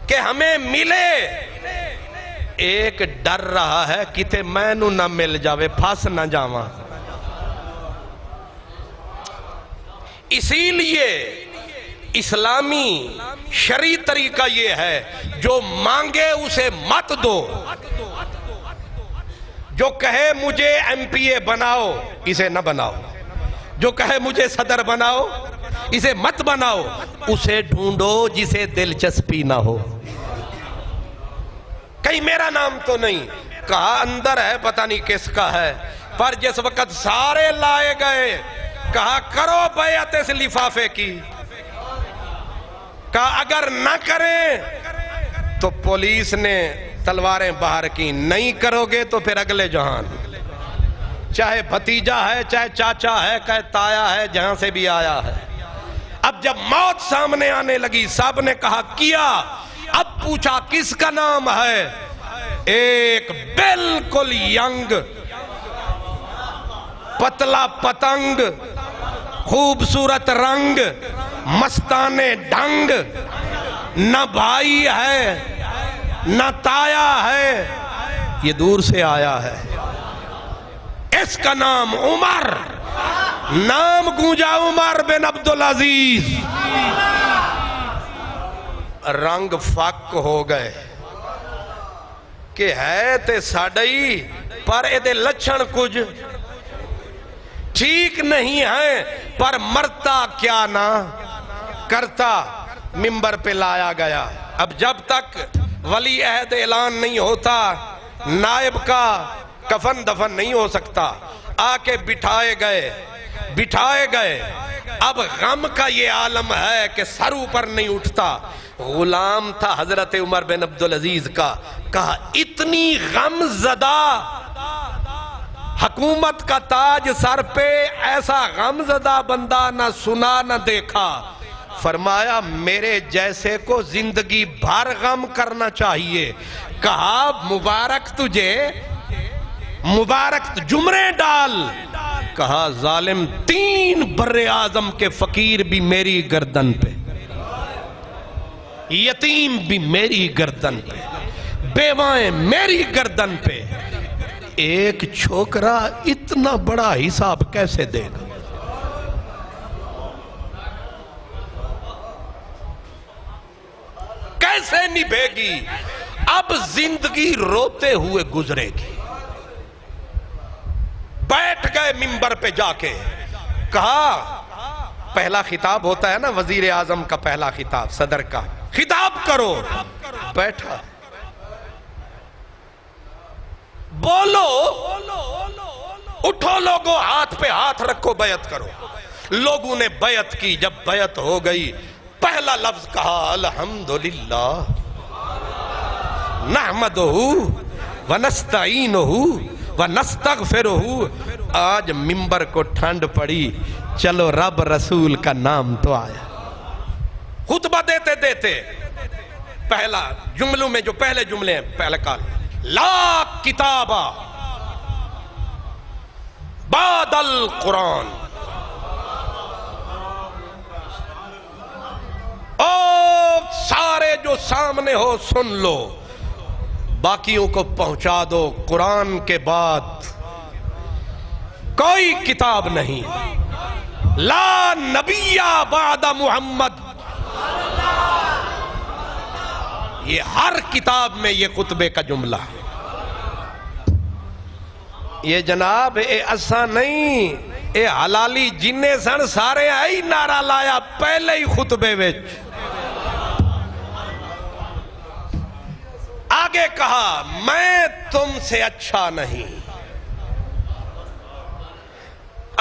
[SPEAKER 4] کہ ہمیں ملے، ایک ڈر رہا ہے کتے میں نو نہ مل جاوے، پھاس نہ جاواں۔ اسی لیے اسلامی شرعی طریقہ یہ ہے جو مانگے اسے مت دو، جو کہے مجھے ایم پی اے بناؤ اسے نہ بناؤ، جو کہے مجھے صدر بناؤ اسے مت بناؤ، اسے ڈھونڈو جسے دلچسپی نہ ہو۔ کہیں میرا نام تو نہیں، کہا اندر ہے پتہ نہیں کس کا ہے، پر جس وقت سارے لائے گئے کہا کرو بیعت اس لفافے کی. کہا اگر نہ کریں تو پولیس نے تلواریں باہر کی. نہیں کرو گے تو پھر اگلے جہان. چاہے بھتیجا ہے، چاہے چاچا ہے، چاہے تایا ہے، جہاں سے بھی آیا ہے. اب جب موت سامنے آنے لگی، سب نے کہا کیا. اب پوچھا کس کا نام ہے؟ ایک بالکل ینگ، پتلا پتنگ، خوبصورت رنگ، مستانے ڈھنگ، نہ بھائی ہے نہ تایا ہے، یہ دور سے آیا ہے. اس کا نام عمر. نام گونجا عمر بن عبدالعزیز. رنگ فک ہو گئے کہ ہے تے ساڈی پر ایدے لچھن کچھ ٹھیک نہیں ہے، پر مرتا کیا نہ کرتا. منبر پہ لایا گیا. اب جب تک ولی عہد اعلان نہیں ہوتا، نائب کا کفن دفن نہیں ہو سکتا. آ کے بٹھائے گئے. اب غم کا یہ عالم ہے کہ سر اوپر نہیں اٹھتا. غلام تھا حضرت عمر بن عبدالعزیز کا. کہا اتنی غم زدہ حکومت کا تاج سر پہ، ایسا غم زدہ بندہ نہ سنا نہ دیکھا. فرمایا میرے جیسے کو زندگی بھر غم کرنا چاہیے. کہا مبارک تجھے، مبارک جمرے ڈال. کہا ظالم 3 بر اعظم کے فقیر بھی میری گردن پہ، یتیم بھی میری گردن پہ، بیوائیں میری گردن پہ. ایک چھوکرا اتنا بڑا حساب کیسے دے گا؟ کیسے نبھے گی؟ اب زندگی روتے ہوئے گزرے گی. بیٹھ گئے منبر پہ جا کے. کہا پہلا خطاب ہوتا ہے نا وزیر اعظم کا، پہلا خطاب صدر کا، خطاب کرو. بیٹھا. بولو، اٹھو لوگو، ہاتھ پہ ہاتھ رکھو، بیعت کرو. لوگوں نے بیعت کی. جب بیعت ہو گئی، پہلا لفظ کہا الحمدللہ نحمدہ ونستعینہ ونستغفرہ. آج منبر کو ٹھنڈ پڑی، چلو رب رسول کا نام تو آیا. خطبہ دیتے دیتے پہلا جملوں میں جو پہلے جملے ہیں، پہلے کال لا کتاب بعد القرآن. او سارے جو سامنے ہو سن لو، باقیوں کو پہنچا دو. قرآن کے بعد کوئی کتاب نہیں. لا نبی بعد محمد. یہ ہر کتاب میں یہ خطبے کا جملہ. یہ جناب اے اسا نہیں، اے حلالی جننے سن سارے آئی نعرہ لایا پہلے ہی خطبے وچ. آگے کہا میں تم سے اچھا نہیں،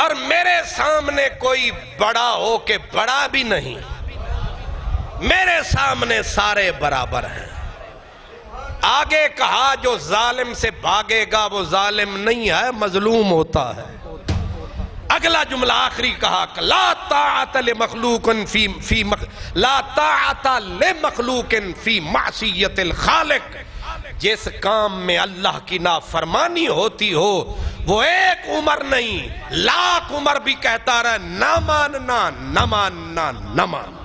[SPEAKER 4] اور میرے سامنے کوئی بڑا ہو کے بڑا بھی نہیں. میرے سامنے سارے برابر ہیں. آگے کہا جو ظالم سے بھاگے گا وہ ظالم نہیں ہے، مظلوم ہوتا ہے. اگلا جملہ آخری کہا لا طاعت لمخلوق لا طاعت لمخلوق فی معصیت الخالق. جس کام میں اللہ کی نافرمانی ہوتی ہو وہ ایک عمر نہیں، لاکھ عمر بھی کہتا رہا نہ ماننا نہ ماننا نہ ماننا.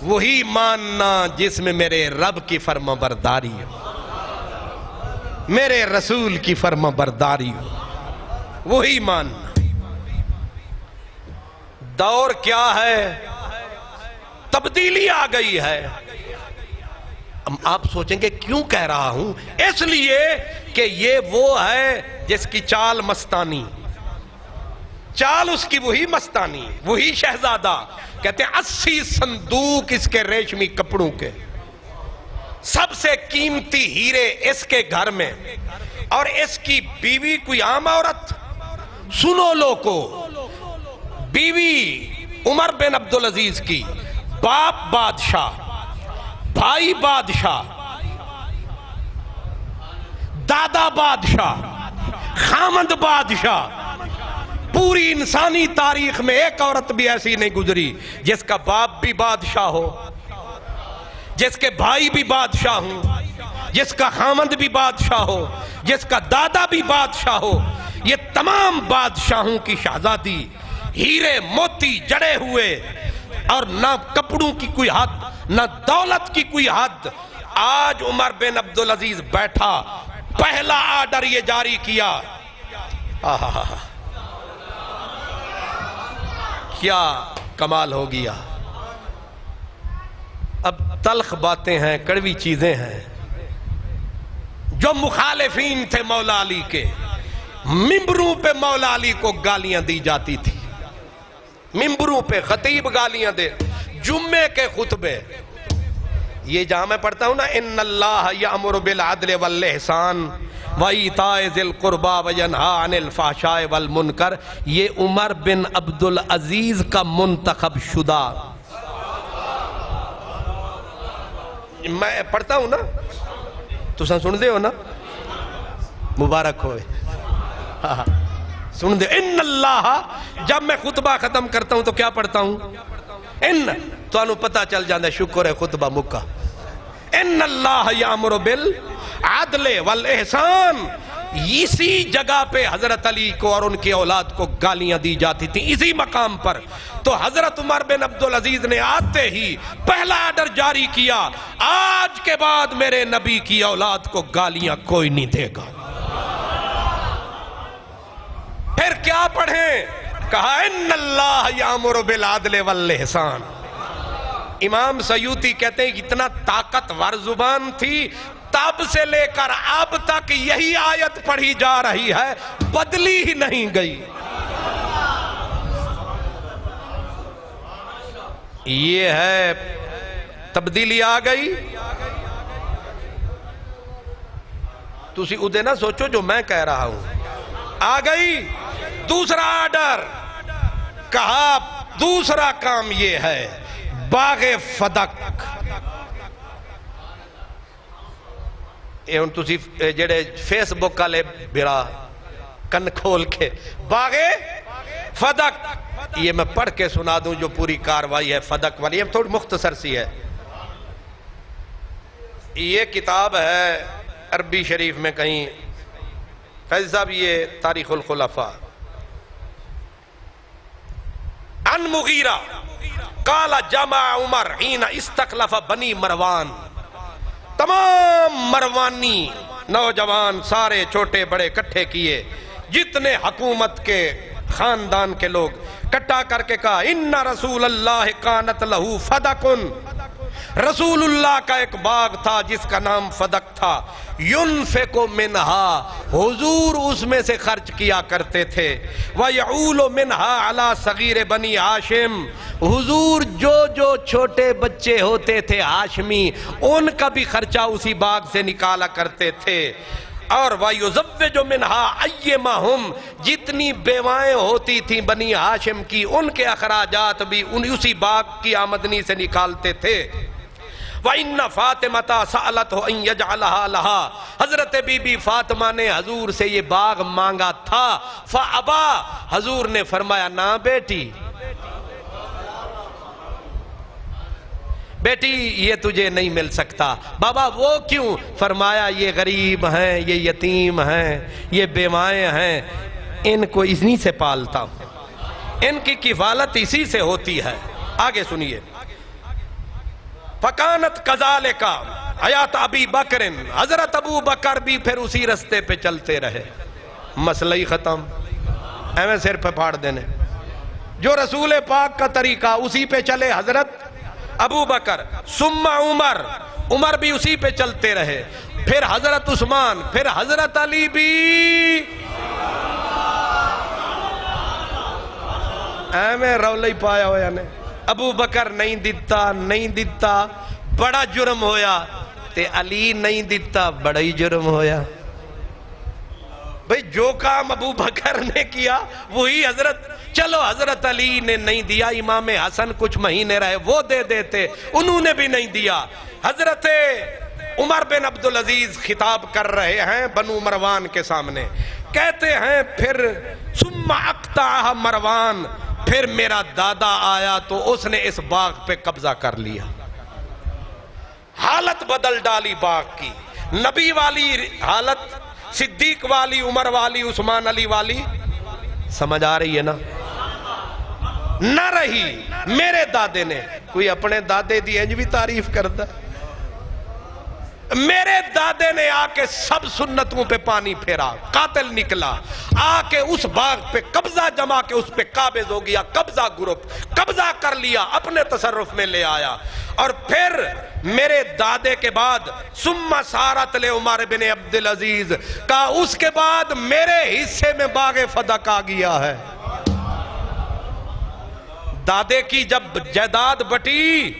[SPEAKER 4] وہی ماننا جس میں میرے رب کی فرما برداری ہو، میرے رسول کی فرما برداری ہو، وہی ماننا. دور کیا ہے؟ تبدیلی آ گئی ہے. آپ سوچیں گے کیوں کہہ رہا ہوں؟ اس لیے کہ یہ وہ ہے جس کی چال مستانی، چال اس کی وہی مستانی، وہی شہزادہ. کہتے ہیں 80 صندوق اس کے ریشمی کپڑوں کے، سب سے قیمتی ہیرے اس کے گھر میں، اور اس کی بیوی کوئی عام عورت، سنو لوگو، بیوی عمر بن عبدالعزیز کی، باپ بادشاہ، بھائی بادشاہ، دادا بادشاہ، خامند بادشاہ، پوری انسانی تاریخ میں ایک عورت بھی ایسی نہیں گزری جس کا باپ بھی بادشاہ ہو، جس کے بھائی بھی بادشاہ ہوں، جس کا خامند بھی بادشاہ ہو، جس کا دادا بھی بادشاہ ہو۔ یہ تمام بادشاہوں کی شہزادی، ہیرے موتی جڑے ہوئے، اور نہ کپڑوں کی کوئی حد، نہ دولت کی کوئی حد۔ آج عمر بن عبدالعزیز بیٹھا، پہلا آرڈر یہ جاری کیا، کیا کمال ہو گیا۔ اب تلخ باتیں ہیں، کڑوی چیزیں ہیں۔ جو مخالفین تھے مولا علی کے، ممبروں پہ مولا علی کو گالیاں دی جاتی تھی، ممبروں پہ خطیب گالیاں دے، جمعے کے خطبے، یہ جہاں میں پڑھتا ہوں نا، ان اللہ یامر بالعدل والاحسان وایتاء ذی القربی وینہی عن الفحشاء والمنکر، یہ عمر بن عبدالعزیز کا منتخب شدہ، میں پڑھتا ہوں نا، تو سن دے ہو نا، مبارک ہوئے، سن دے۔ ان اللہ، جب میں خطبہ ختم کرتا ہوں تو کیا پڑھتا ہوں؟ ان، تو انہوں پتہ چل جاندہ ہے، شکر ہے خطبہ مکہ۔ ان اللہ یامر بالعدل والاحسان، اسی جگہ پہ حضرت علی کو اور ان کی اولاد کو گالیاں دی جاتی تھی، اسی مقام پر۔ تو حضرت عمر بن عبدالعزیز نے آتے ہی پہلا آرڈر جاری کیا، آج کے بعد میرے نبی کی اولاد کو گالیاں کوئی نہیں دے گا۔ پھر کیا پڑھیں؟ کہا ان اللہ یامر بالعدل والاحسان۔ امام سیوطی کہتے ہیں اتنا طاقتور زبان تھی، تب سے لے کر اب تک یہی آیت پڑھی جا رہی ہے، بدلی ہی نہیں گئی۔ یہ ہے تبدیلی آ گئی۔ تسی ادھے نہ سوچو جو میں کہہ رہا ہوں، آ گئی۔ دوسرا آرڈر، کہا دوسرا کام یہ ہے، باغ فدق۔ یہ ہن تسی جڑے فیس بک والے بھرا کن کھول کے، باغ فدق، یہ میں پڑھ کے سنا دوں جو پوری کاروائی ہے فدق والی، یہ تھوڑی مختصر سی ہے۔ یہ کتاب ہے عربی شریف میں کہیں، فیض صاحب یہ تاریخ الخلفاء۔ ان مغیرہ قال جمع عمر حین استخلف بنی مروان، تمام مروانی نوجوان سارے چھوٹے بڑے کٹھے کیے، جتنے حکومت کے خاندان کے لوگ کٹھا کر کے کہا ان رسول اللہ کانت لہو فدقن، رسول اللہ کا ایک باغ تھا جس کا نام فدق تھا، ينفق منہا، حضور اس میں سے خرچ کیا کرتے تھے، وَيَعُولُ مِنْهَا عَلَى صَغِيرِ بنی ہاشم، حضور جو چھوٹے بچے ہوتے تھے ہاشمی، ان کا بھی خرچہ اسی باغ سے نکالا کرتے تھے، اور وَيُزَوِّجُ مِنْهَا أَيَّمَهُمْ، جتنی بیوائیں ہوتی تھیں بنی ہاشم کی ان کے اخراجات بھی اسی باغ کی آمدنی سے نکالتے تھے۔ وَإِنَّ فَاطِمَةَ سَأَلَتْهُ أَن يَجْعَلَهَا لَهَا، حضرت بی بی فاطمہ نے حضور سے یہ باغ مانگا تھا، فَأَبَا، حضور نے فرمایا نا بیٹی یہ تجھے نہیں مل سکتا۔ بابا وہ کیوں؟ فرمایا یہ غریب ہیں، یہ یتیم ہیں، یہ بیوائیں ہیں، ان کو اسی سے پالتا ہوں، ان کی کفالت اسی سے ہوتی ہے۔ آگے سنیے، فَكَانَتْ كَذَلِكَ حیات ابی بکر، حضرت ابو بکر بھی پھر اسی رستے پہ چلتے رہے، مسئلہ ہی ختم، ایویں سر پہ پھاڑ دینے، جو رسول پاک کا طریقہ اسی پہ چلے حضرت ابو بکر، ثم عمر بھی اسی پہ چلتے رہے، پھر حضرت عثمان، پھر حضرت علی بھی، ایویں رولہ ہی پایا ہوا نے، ابو بکر نہیں دیتا بڑا جرم ہویا، تے علی نہیں دیتا بڑا ہی جرم ہویا۔ بھئی جو کام ابو بکر نے کیا وہی حضرت، چلو حضرت علی نے نہیں دیا، امام حسن کچھ مہینے رہے وہ دے دیتے، انہوں نے بھی نہیں دیا۔ حضرت عمر بن عبدالعزیز خطاب کر رہے ہیں بنو مروان کے سامنے، کہتے ہیں پھر ثم اقطعہ مروان، پھر میرا دادا آیا تو اس نے اس باغ پہ قبضہ کر لیا، حالت بدل ڈالی باغ کی، نبی والی حالت، صدیق والی، عمر والی، عثمان علی والی، سمجھ آ رہی ہے نا؟ نہ رہی۔ میرے دادے نے، کوئی اپنے دادے دی انج بھی تعریف کرتا، میرے دادے نے آ کے سب سنتوں پہ پانی پھیرا، قاتل نکلا، آ کے اس باغ پہ قبضہ جما کے اس پہ قابض ہو گیا، قبضہ گروپ قبضہ کر لیا، اپنے تصرف میں لے آیا۔ اور پھر میرے دادے کے بعد ثم سارت لعمر بن عبدالعزیز کا، اس کے بعد میرے حصے میں باغ فدق آ گیا ہے۔ دادے کی جب جائیداد بٹی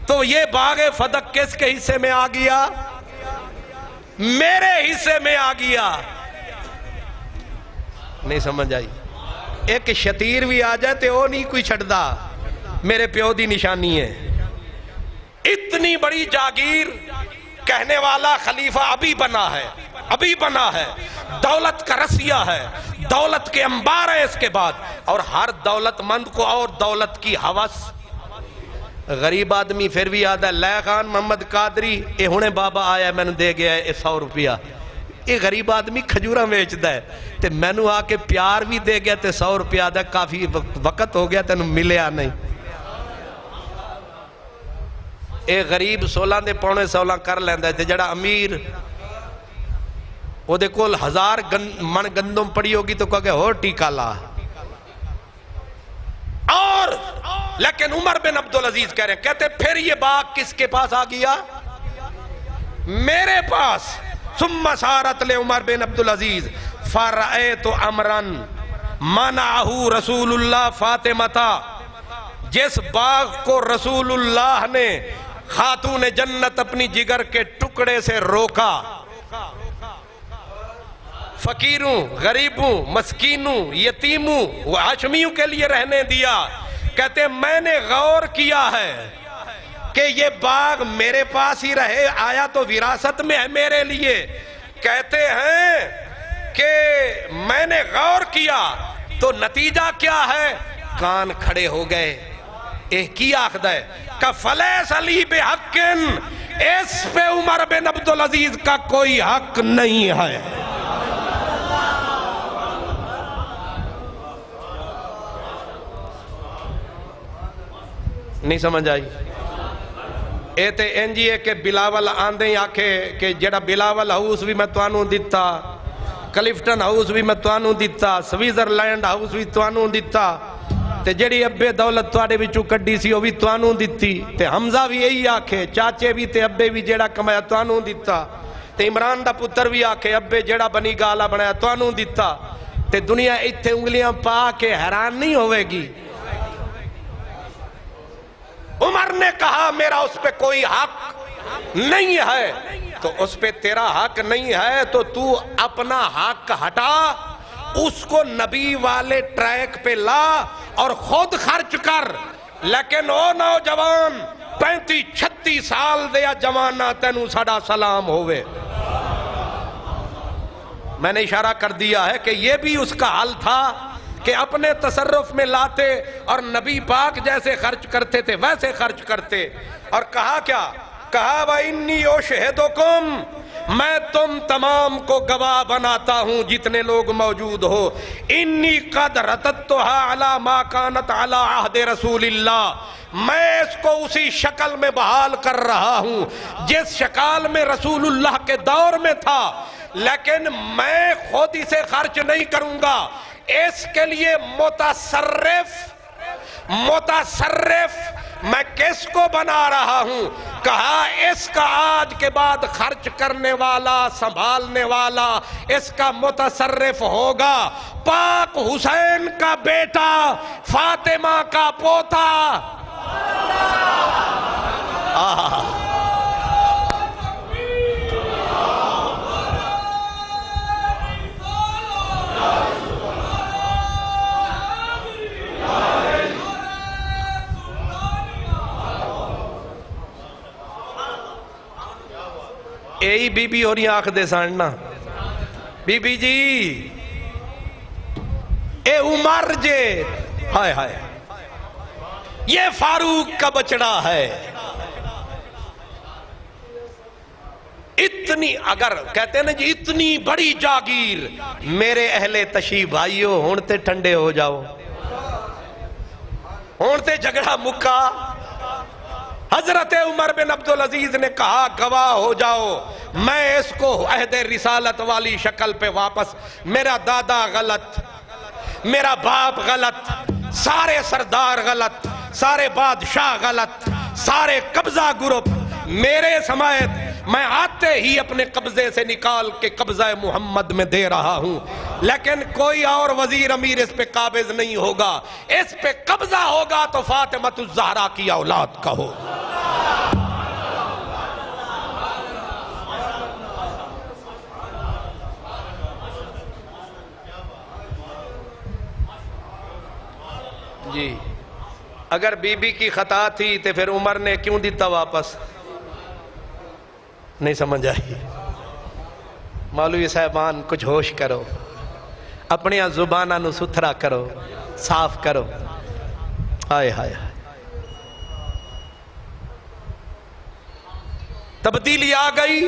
[SPEAKER 4] تو یہ باغ فدق کس کے حصے میں آ گیا؟ میرے حصے میں آ گیا۔ نہیں سمجھ آئی؟ ایک شتیر بھی آ جائے تو وہ نہیں کوئی چھڑدا، میرے پیو دی نشانی ہے۔ اتنی بڑی جاگیر کہنے والا خلیفہ ابھی بنا ہے، ابھی بنا ہے، دولت کا رسیہ ہے، دولت کے انبار ہے اس کے بعد، اور ہر دولت مند کو اور دولت کی ہوس۔ غریب آدمی پھر بھی آدھا لے خان محمد قادری اے ہونے بابا آیا میں نے دے گیا ہے 100 روپیہ، یہ غریب آدمی کھجورہ بیچدا ہے تے میں نے آ کے پیار بھی دے گیا تے 100 روپیہ آدھا کافی وقت ہو گیا تینوں ملیا نہیں۔ اے غریب 16 دے پونے 16 کر لیندا ہے تے جڑا امیر وہ دے کول 1000 من گندم پڑی ہوگی تو کہا کہ ہو ٹیکا لا۔ اور لیکن عمر بن عبدالعزیز کہہ رہے ہیں، کہتے پھر یہ باغ کس کے پاس آ گیا؟ میرے پاس۔ ثم سارت لعمر بن عبدالعزیز فرأیت امرا منعہ رسول اللہ فاطمہ، جس باغ کو رسول اللہ نے خاتون جنت اپنی جگر کے ٹکڑے سے روکا، فقیروں، غریبوں، مسکینوں، یتیموں، ہاشمیوں کے لیے رہنے دیا۔ کہتے میں نے غور کیا ہے کہ یہ باغ میرے پاس ہی رہے، آیا تو وراثت میں ہے میرے لیے۔ کہتے ہیں کہ میں نے غور کیا تو نتیجہ کیا ہے؟ کان کھڑے ہو گئے۔ ایک کی آخد ہے کہ فلیس علی بحق، اس پہ عمر بن عبدالعزیز کا کوئی حق نہیں ہے۔ نہیں سمجھ آئی؟ اے تے انجی ہے کہ بلاول آندھیں آکھے کہ جڑا بلاول ہاؤس بھی میں توانوں دیتا، کلفٹن ہاؤس بھی میں توانوں دیتا، سویزرلینڈ ہاؤس بھی توانوں دیتا، تے جڑی ابے دولت توڑے بھی چکڑی سی وہ بھی توانوں دیتی، تے حمزہ بھی یہی آکھے چاچے بھی تے ابے بھی جڑا کمایا توانوں دیتا، تے عمران دا پتر بھی آکھے ابے جڑا بنی گالا بنایا توانوں دیتا، تے دنیا ایتھے انگلیاں پا کے حیران نہیں ہوئے گی۔ عمر نے کہا میرا اس پہ کوئی حق نہیں ہے، تو اس پہ تیرا حق نہیں ہے تو تو اپنا حق ہٹا، اس کو نبی والے ٹریک پہ لا اور خود خرچ کر۔ لیکن او نوجوان 35-36 سال دیا جوانا تینوں ساڑا سلام ہوئے۔ میں نے اشارہ کر دیا ہے کہ یہ بھی اس کا حل تھا کہ اپنے تصرف میں لاتے اور نبی پاک جیسے خرچ کرتے تھے ویسے خرچ کرتے۔ اور کہا کیا؟ کہا وَإِنِّي أُشْهِدُكُمْ، میں تم تمام کو گواہ بناتا ہوں جتنے لوگ موجود ہو، اِنِّي قَدْ رَتَتُّهَا عَلَى مَا كَانَتْ عَلَى عَهْدِ رَسُولِ اللَّهِ، میں اس کو اسی شکل میں بحال کر رہا ہوں جس شکل میں رسول اللہ کے دور میں تھا، لیکن میں خود اسے خرچ نہیں کروں گا، اس کے لیے متصرف میں کس کو بنا رہا ہوں؟ کہا اس کا آج کے بعد خرچ کرنے والا، سنبھالنے والا، اس کا متصرف ہوگا پاک حسین کا بیٹا، فاطمہ کا پوتا۔ کئی بی بی اور آنکھ دے ساننا بی بی جی اے عمر جے ہائے ہائے یہ فاروق کا بچڑا ہے. اتنی اگر کہتے ہیں نا جی اتنی بڑی جاگیر میرے اہل تشریف بھائیو ہون تے ٹھنڈے ہو جاؤ ہون تے جھگڑا مکا. حضرت عمر بن عبدالعزیز نے کہا گواہ ہو جاؤ میں اس کو عہد رسالت والی شکل پہ واپس میرا دادا غلط میرا باپ غلط سارے سردار غلط سارے بادشاہ غلط سارے قبضہ گروپ میرے سمایت میں آتے ہی اپنے قبضے سے نکال کے قبضہ محمد میں دے رہا ہوں لیکن کوئی اور وزیر امیر اس پہ قابض نہیں ہوگا. اس پہ قبضہ ہوگا تو فاطمہ الزہرا کی اولاد کا ہو. جی اگر بی بی کی خطا تھی تو پھر عمر نے کیوں دیتا واپس؟ نہیں سمجھ آئی. مولوی صاحبان کچھ ہوش کرو اپنی زبانہ نو ستھرا کرو صاف کرو. ہائے ہائے تبدیلی آ گئی.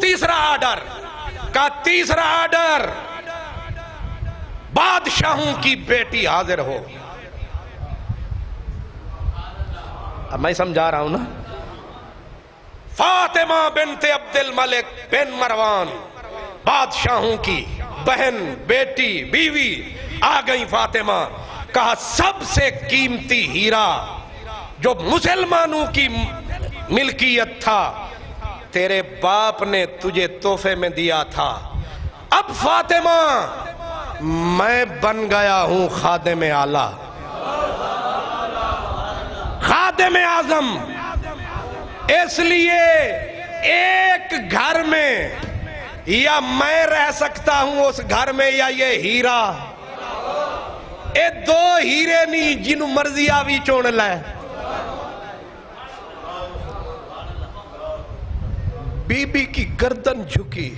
[SPEAKER 4] تیسرا آرڈر کا تیسرا آرڈر بادشاہوں کی بیٹی حاضر ہو. اب میں سمجھا رہا ہوں نا. فاطمہ بنت عبد الملک بن مروان بادشاہوں کی بہن بیٹی بیوی آ گئی. فاطمہ کہا سب سے قیمتی ہیرا جو مسلمانوں کی ملکیت تھا تیرے باپ نے تجھے تحفے میں دیا تھا. اب فاطمہ میں بن گیا ہوں خادم اعلیٰ خادم اعظم. اس لیے ایک گھر میں یا میں رہ سکتا ہوں اس گھر میں یا یہ ہیرا. اے دو ہیرے نہیں جنہوں مرضی آوی چون لائے. بی بی کی گردن جھکی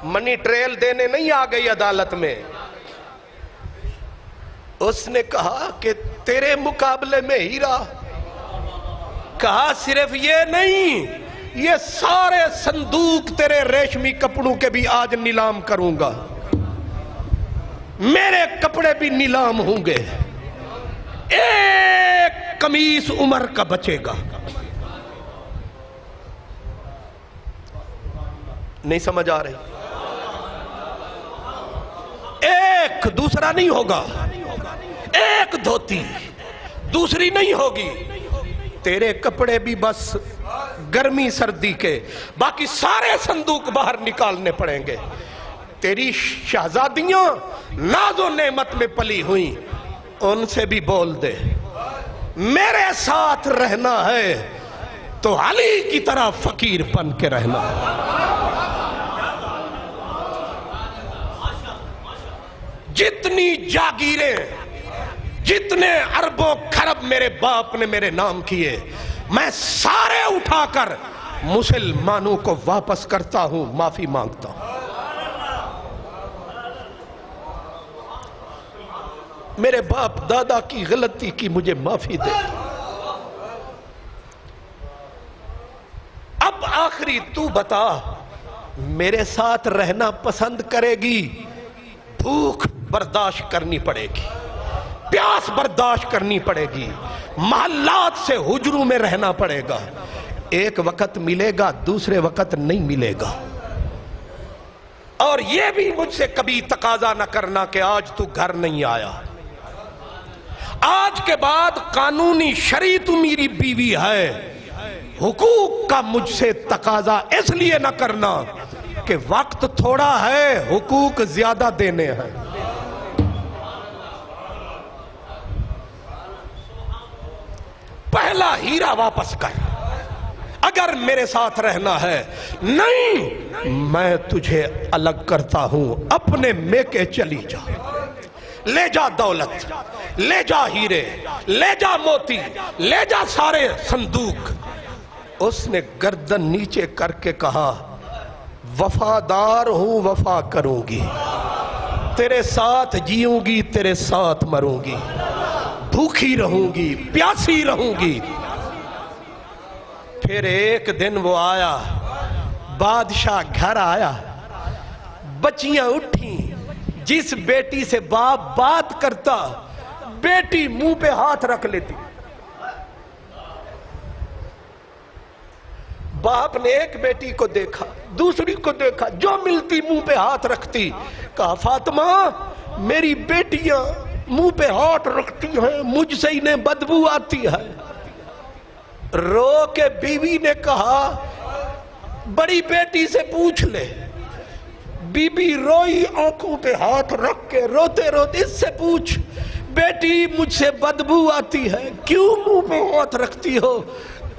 [SPEAKER 4] منی ٹریل دینے نہیں آ گئی عدالت میں. اس نے کہا کہ تیرے مقابلے میں ہیرا. کہا صرف یہ نہیں یہ سارے صندوق تیرے ریشمی کپڑوں کے بھی آج نیلام کروں گا. میرے کپڑے بھی نیلام ہوں گے. ایک قمیص عمر کا بچے گا. نہیں سمجھ آ رہی. ایک دوسرا نہیں ہوگا. ایک دھوتی دوسری نہیں ہوگی. تیرے کپڑے بھی بس گرمی سردی کے باقی سارے صندوق باہر نکالنے پڑیں گے. تیری شہزادیاں ناز و نعمت میں پلی ہوئیں ان سے بھی بول دے میرے ساتھ رہنا ہے تو علی کی طرح فقیر بن کے رہنا. جتنی جاگیریں جتنے اربوں کھرب میرے باپ نے میرے نام کیے میں سارے اٹھا کر مسلمانوں کو واپس کرتا ہوں. معافی مانگتا ہوں. میرے باپ دادا کی غلطی کی مجھے معافی دے. اب آخری تو بتا میرے ساتھ رہنا پسند کرے گی بھوک برداشت کرنی پڑے گی پیاس برداشت کرنی پڑے گی محلات سے حجروں میں رہنا پڑے گا. ایک وقت ملے گا دوسرے وقت نہیں ملے گا. اور یہ بھی مجھ سے کبھی تقاضا نہ کرنا کہ آج تو گھر نہیں آیا. آج کے بعد قانونی شرعی تو میری بیوی ہے. حقوق کا مجھ سے تقاضا اس لیے نہ کرنا کہ وقت تھوڑا ہے حقوق زیادہ دینے ہیں. پہلا ہیرا واپس کر اگر میرے ساتھ رہنا ہے. نہیں میں تجھے الگ کرتا ہوں اپنے میکے چلی جا. لے جا دولت، لے جا ہیرے، لے جا موتی، لے جا سارے صندوق۔ اس نے گردن نیچے کر کے کہا وفادار ہوں، وفا کروں گی، تیرے ساتھ جیوں گی، تیرے ساتھ مروں گی، بھوکھی رہوں گی، پیاسی رہوں گی۔ پھر ایک دن وہ آیا، بادشاہ گھر آیا، بچیاں اٹھیں، جس بیٹی سے باپ بات کرتا بیٹی منہ پہ ہاتھ رکھ لیتی۔ باپ نے ایک بیٹی کو دیکھا، دوسری کو دیکھا، جو ملتی منہ پہ ہاتھ رکھتی۔ کہا فاطمہ میری بیٹیاں منہ پہ ہاتھ رکھتی ہیں، مجھ سے انہیں بدبو آتی ہے۔ رو کے بیوی نے کہا بڑی بیٹی سے پوچھ لے۔ بی بی روئی آنکھوں پہ ہاتھ رکھ کے روتے روتے اس سے پوچھ بیٹی مجھ سے بدبو آتی ہے، کیوں منہ پہ ہاتھ رکھتی ہو؟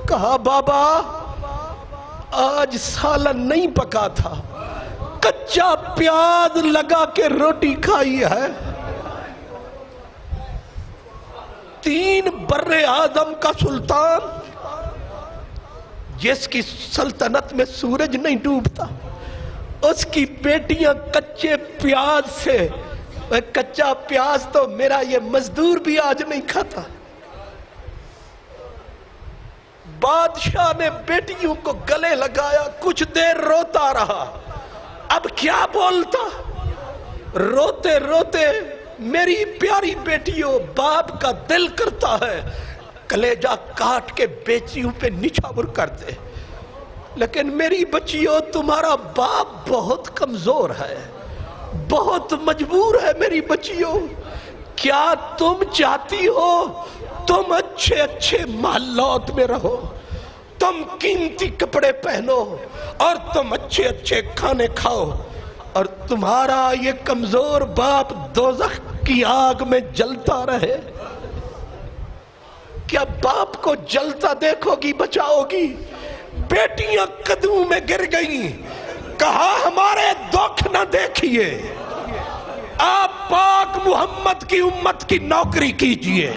[SPEAKER 4] کہا بابا آج سالن نہیں پکا تھا، کچا پیاز لگا کے روٹی کھائی ہے۔ 3 بر اعظم کا سلطان جس کی سلطنت میں سورج نہیں ڈوبتا، اس کی بیٹیاں کچے پیاز سے، کچا پیاز تو میرا یہ مزدور بھی آج نہیں کھاتا۔ بادشاہ نے بیٹیوں کو گلے لگایا، کچھ دیر روتا رہا، اب کیا بولتا؟ روتے روتے میری پیاری بیٹیوں، باپ کا دل کرتا ہے کلیجہ کاٹ کے بیٹیوں پہ نچھاور کر دے، لیکن میری بچیوں تمہارا باپ بہت کمزور ہے، بہت مجبور ہے۔ میری بچیوں کیا تم چاہتی ہو تم اچھے اچھے محلات میں رہو، تم قیمتی کپڑے پہنو اور تم اچھے اچھے کھانے کھاؤ، اور تمہارا یہ کمزور باپ دوزخ کی آگ میں جلتا رہے؟ کیا باپ کو جلتا دیکھو گی، بچاؤ گی؟ بیٹیاں قدموں میں گر گئیں، کہا ہمارے دکھ نہ دیکھیے، آپ پاک محمد کی امت کی نوکری کیجئے۔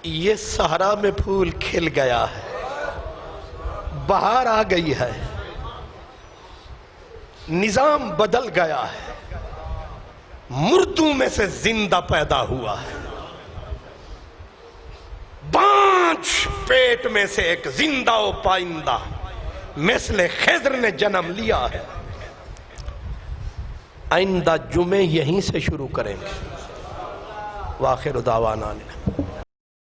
[SPEAKER 4] یہ صحرا میں پھول کھل گیا ہے، بہار آ گئی ہے، نظام بدل گیا ہے، مردوں میں سے زندہ پیدا ہوا ہے، بانچ پیٹ میں سے ایک زندہ و پائندہ مثل خضر نے جنم لیا ہے۔ آئندہ جمعے یہیں سے شروع کریں گے۔ وآخر دعوانا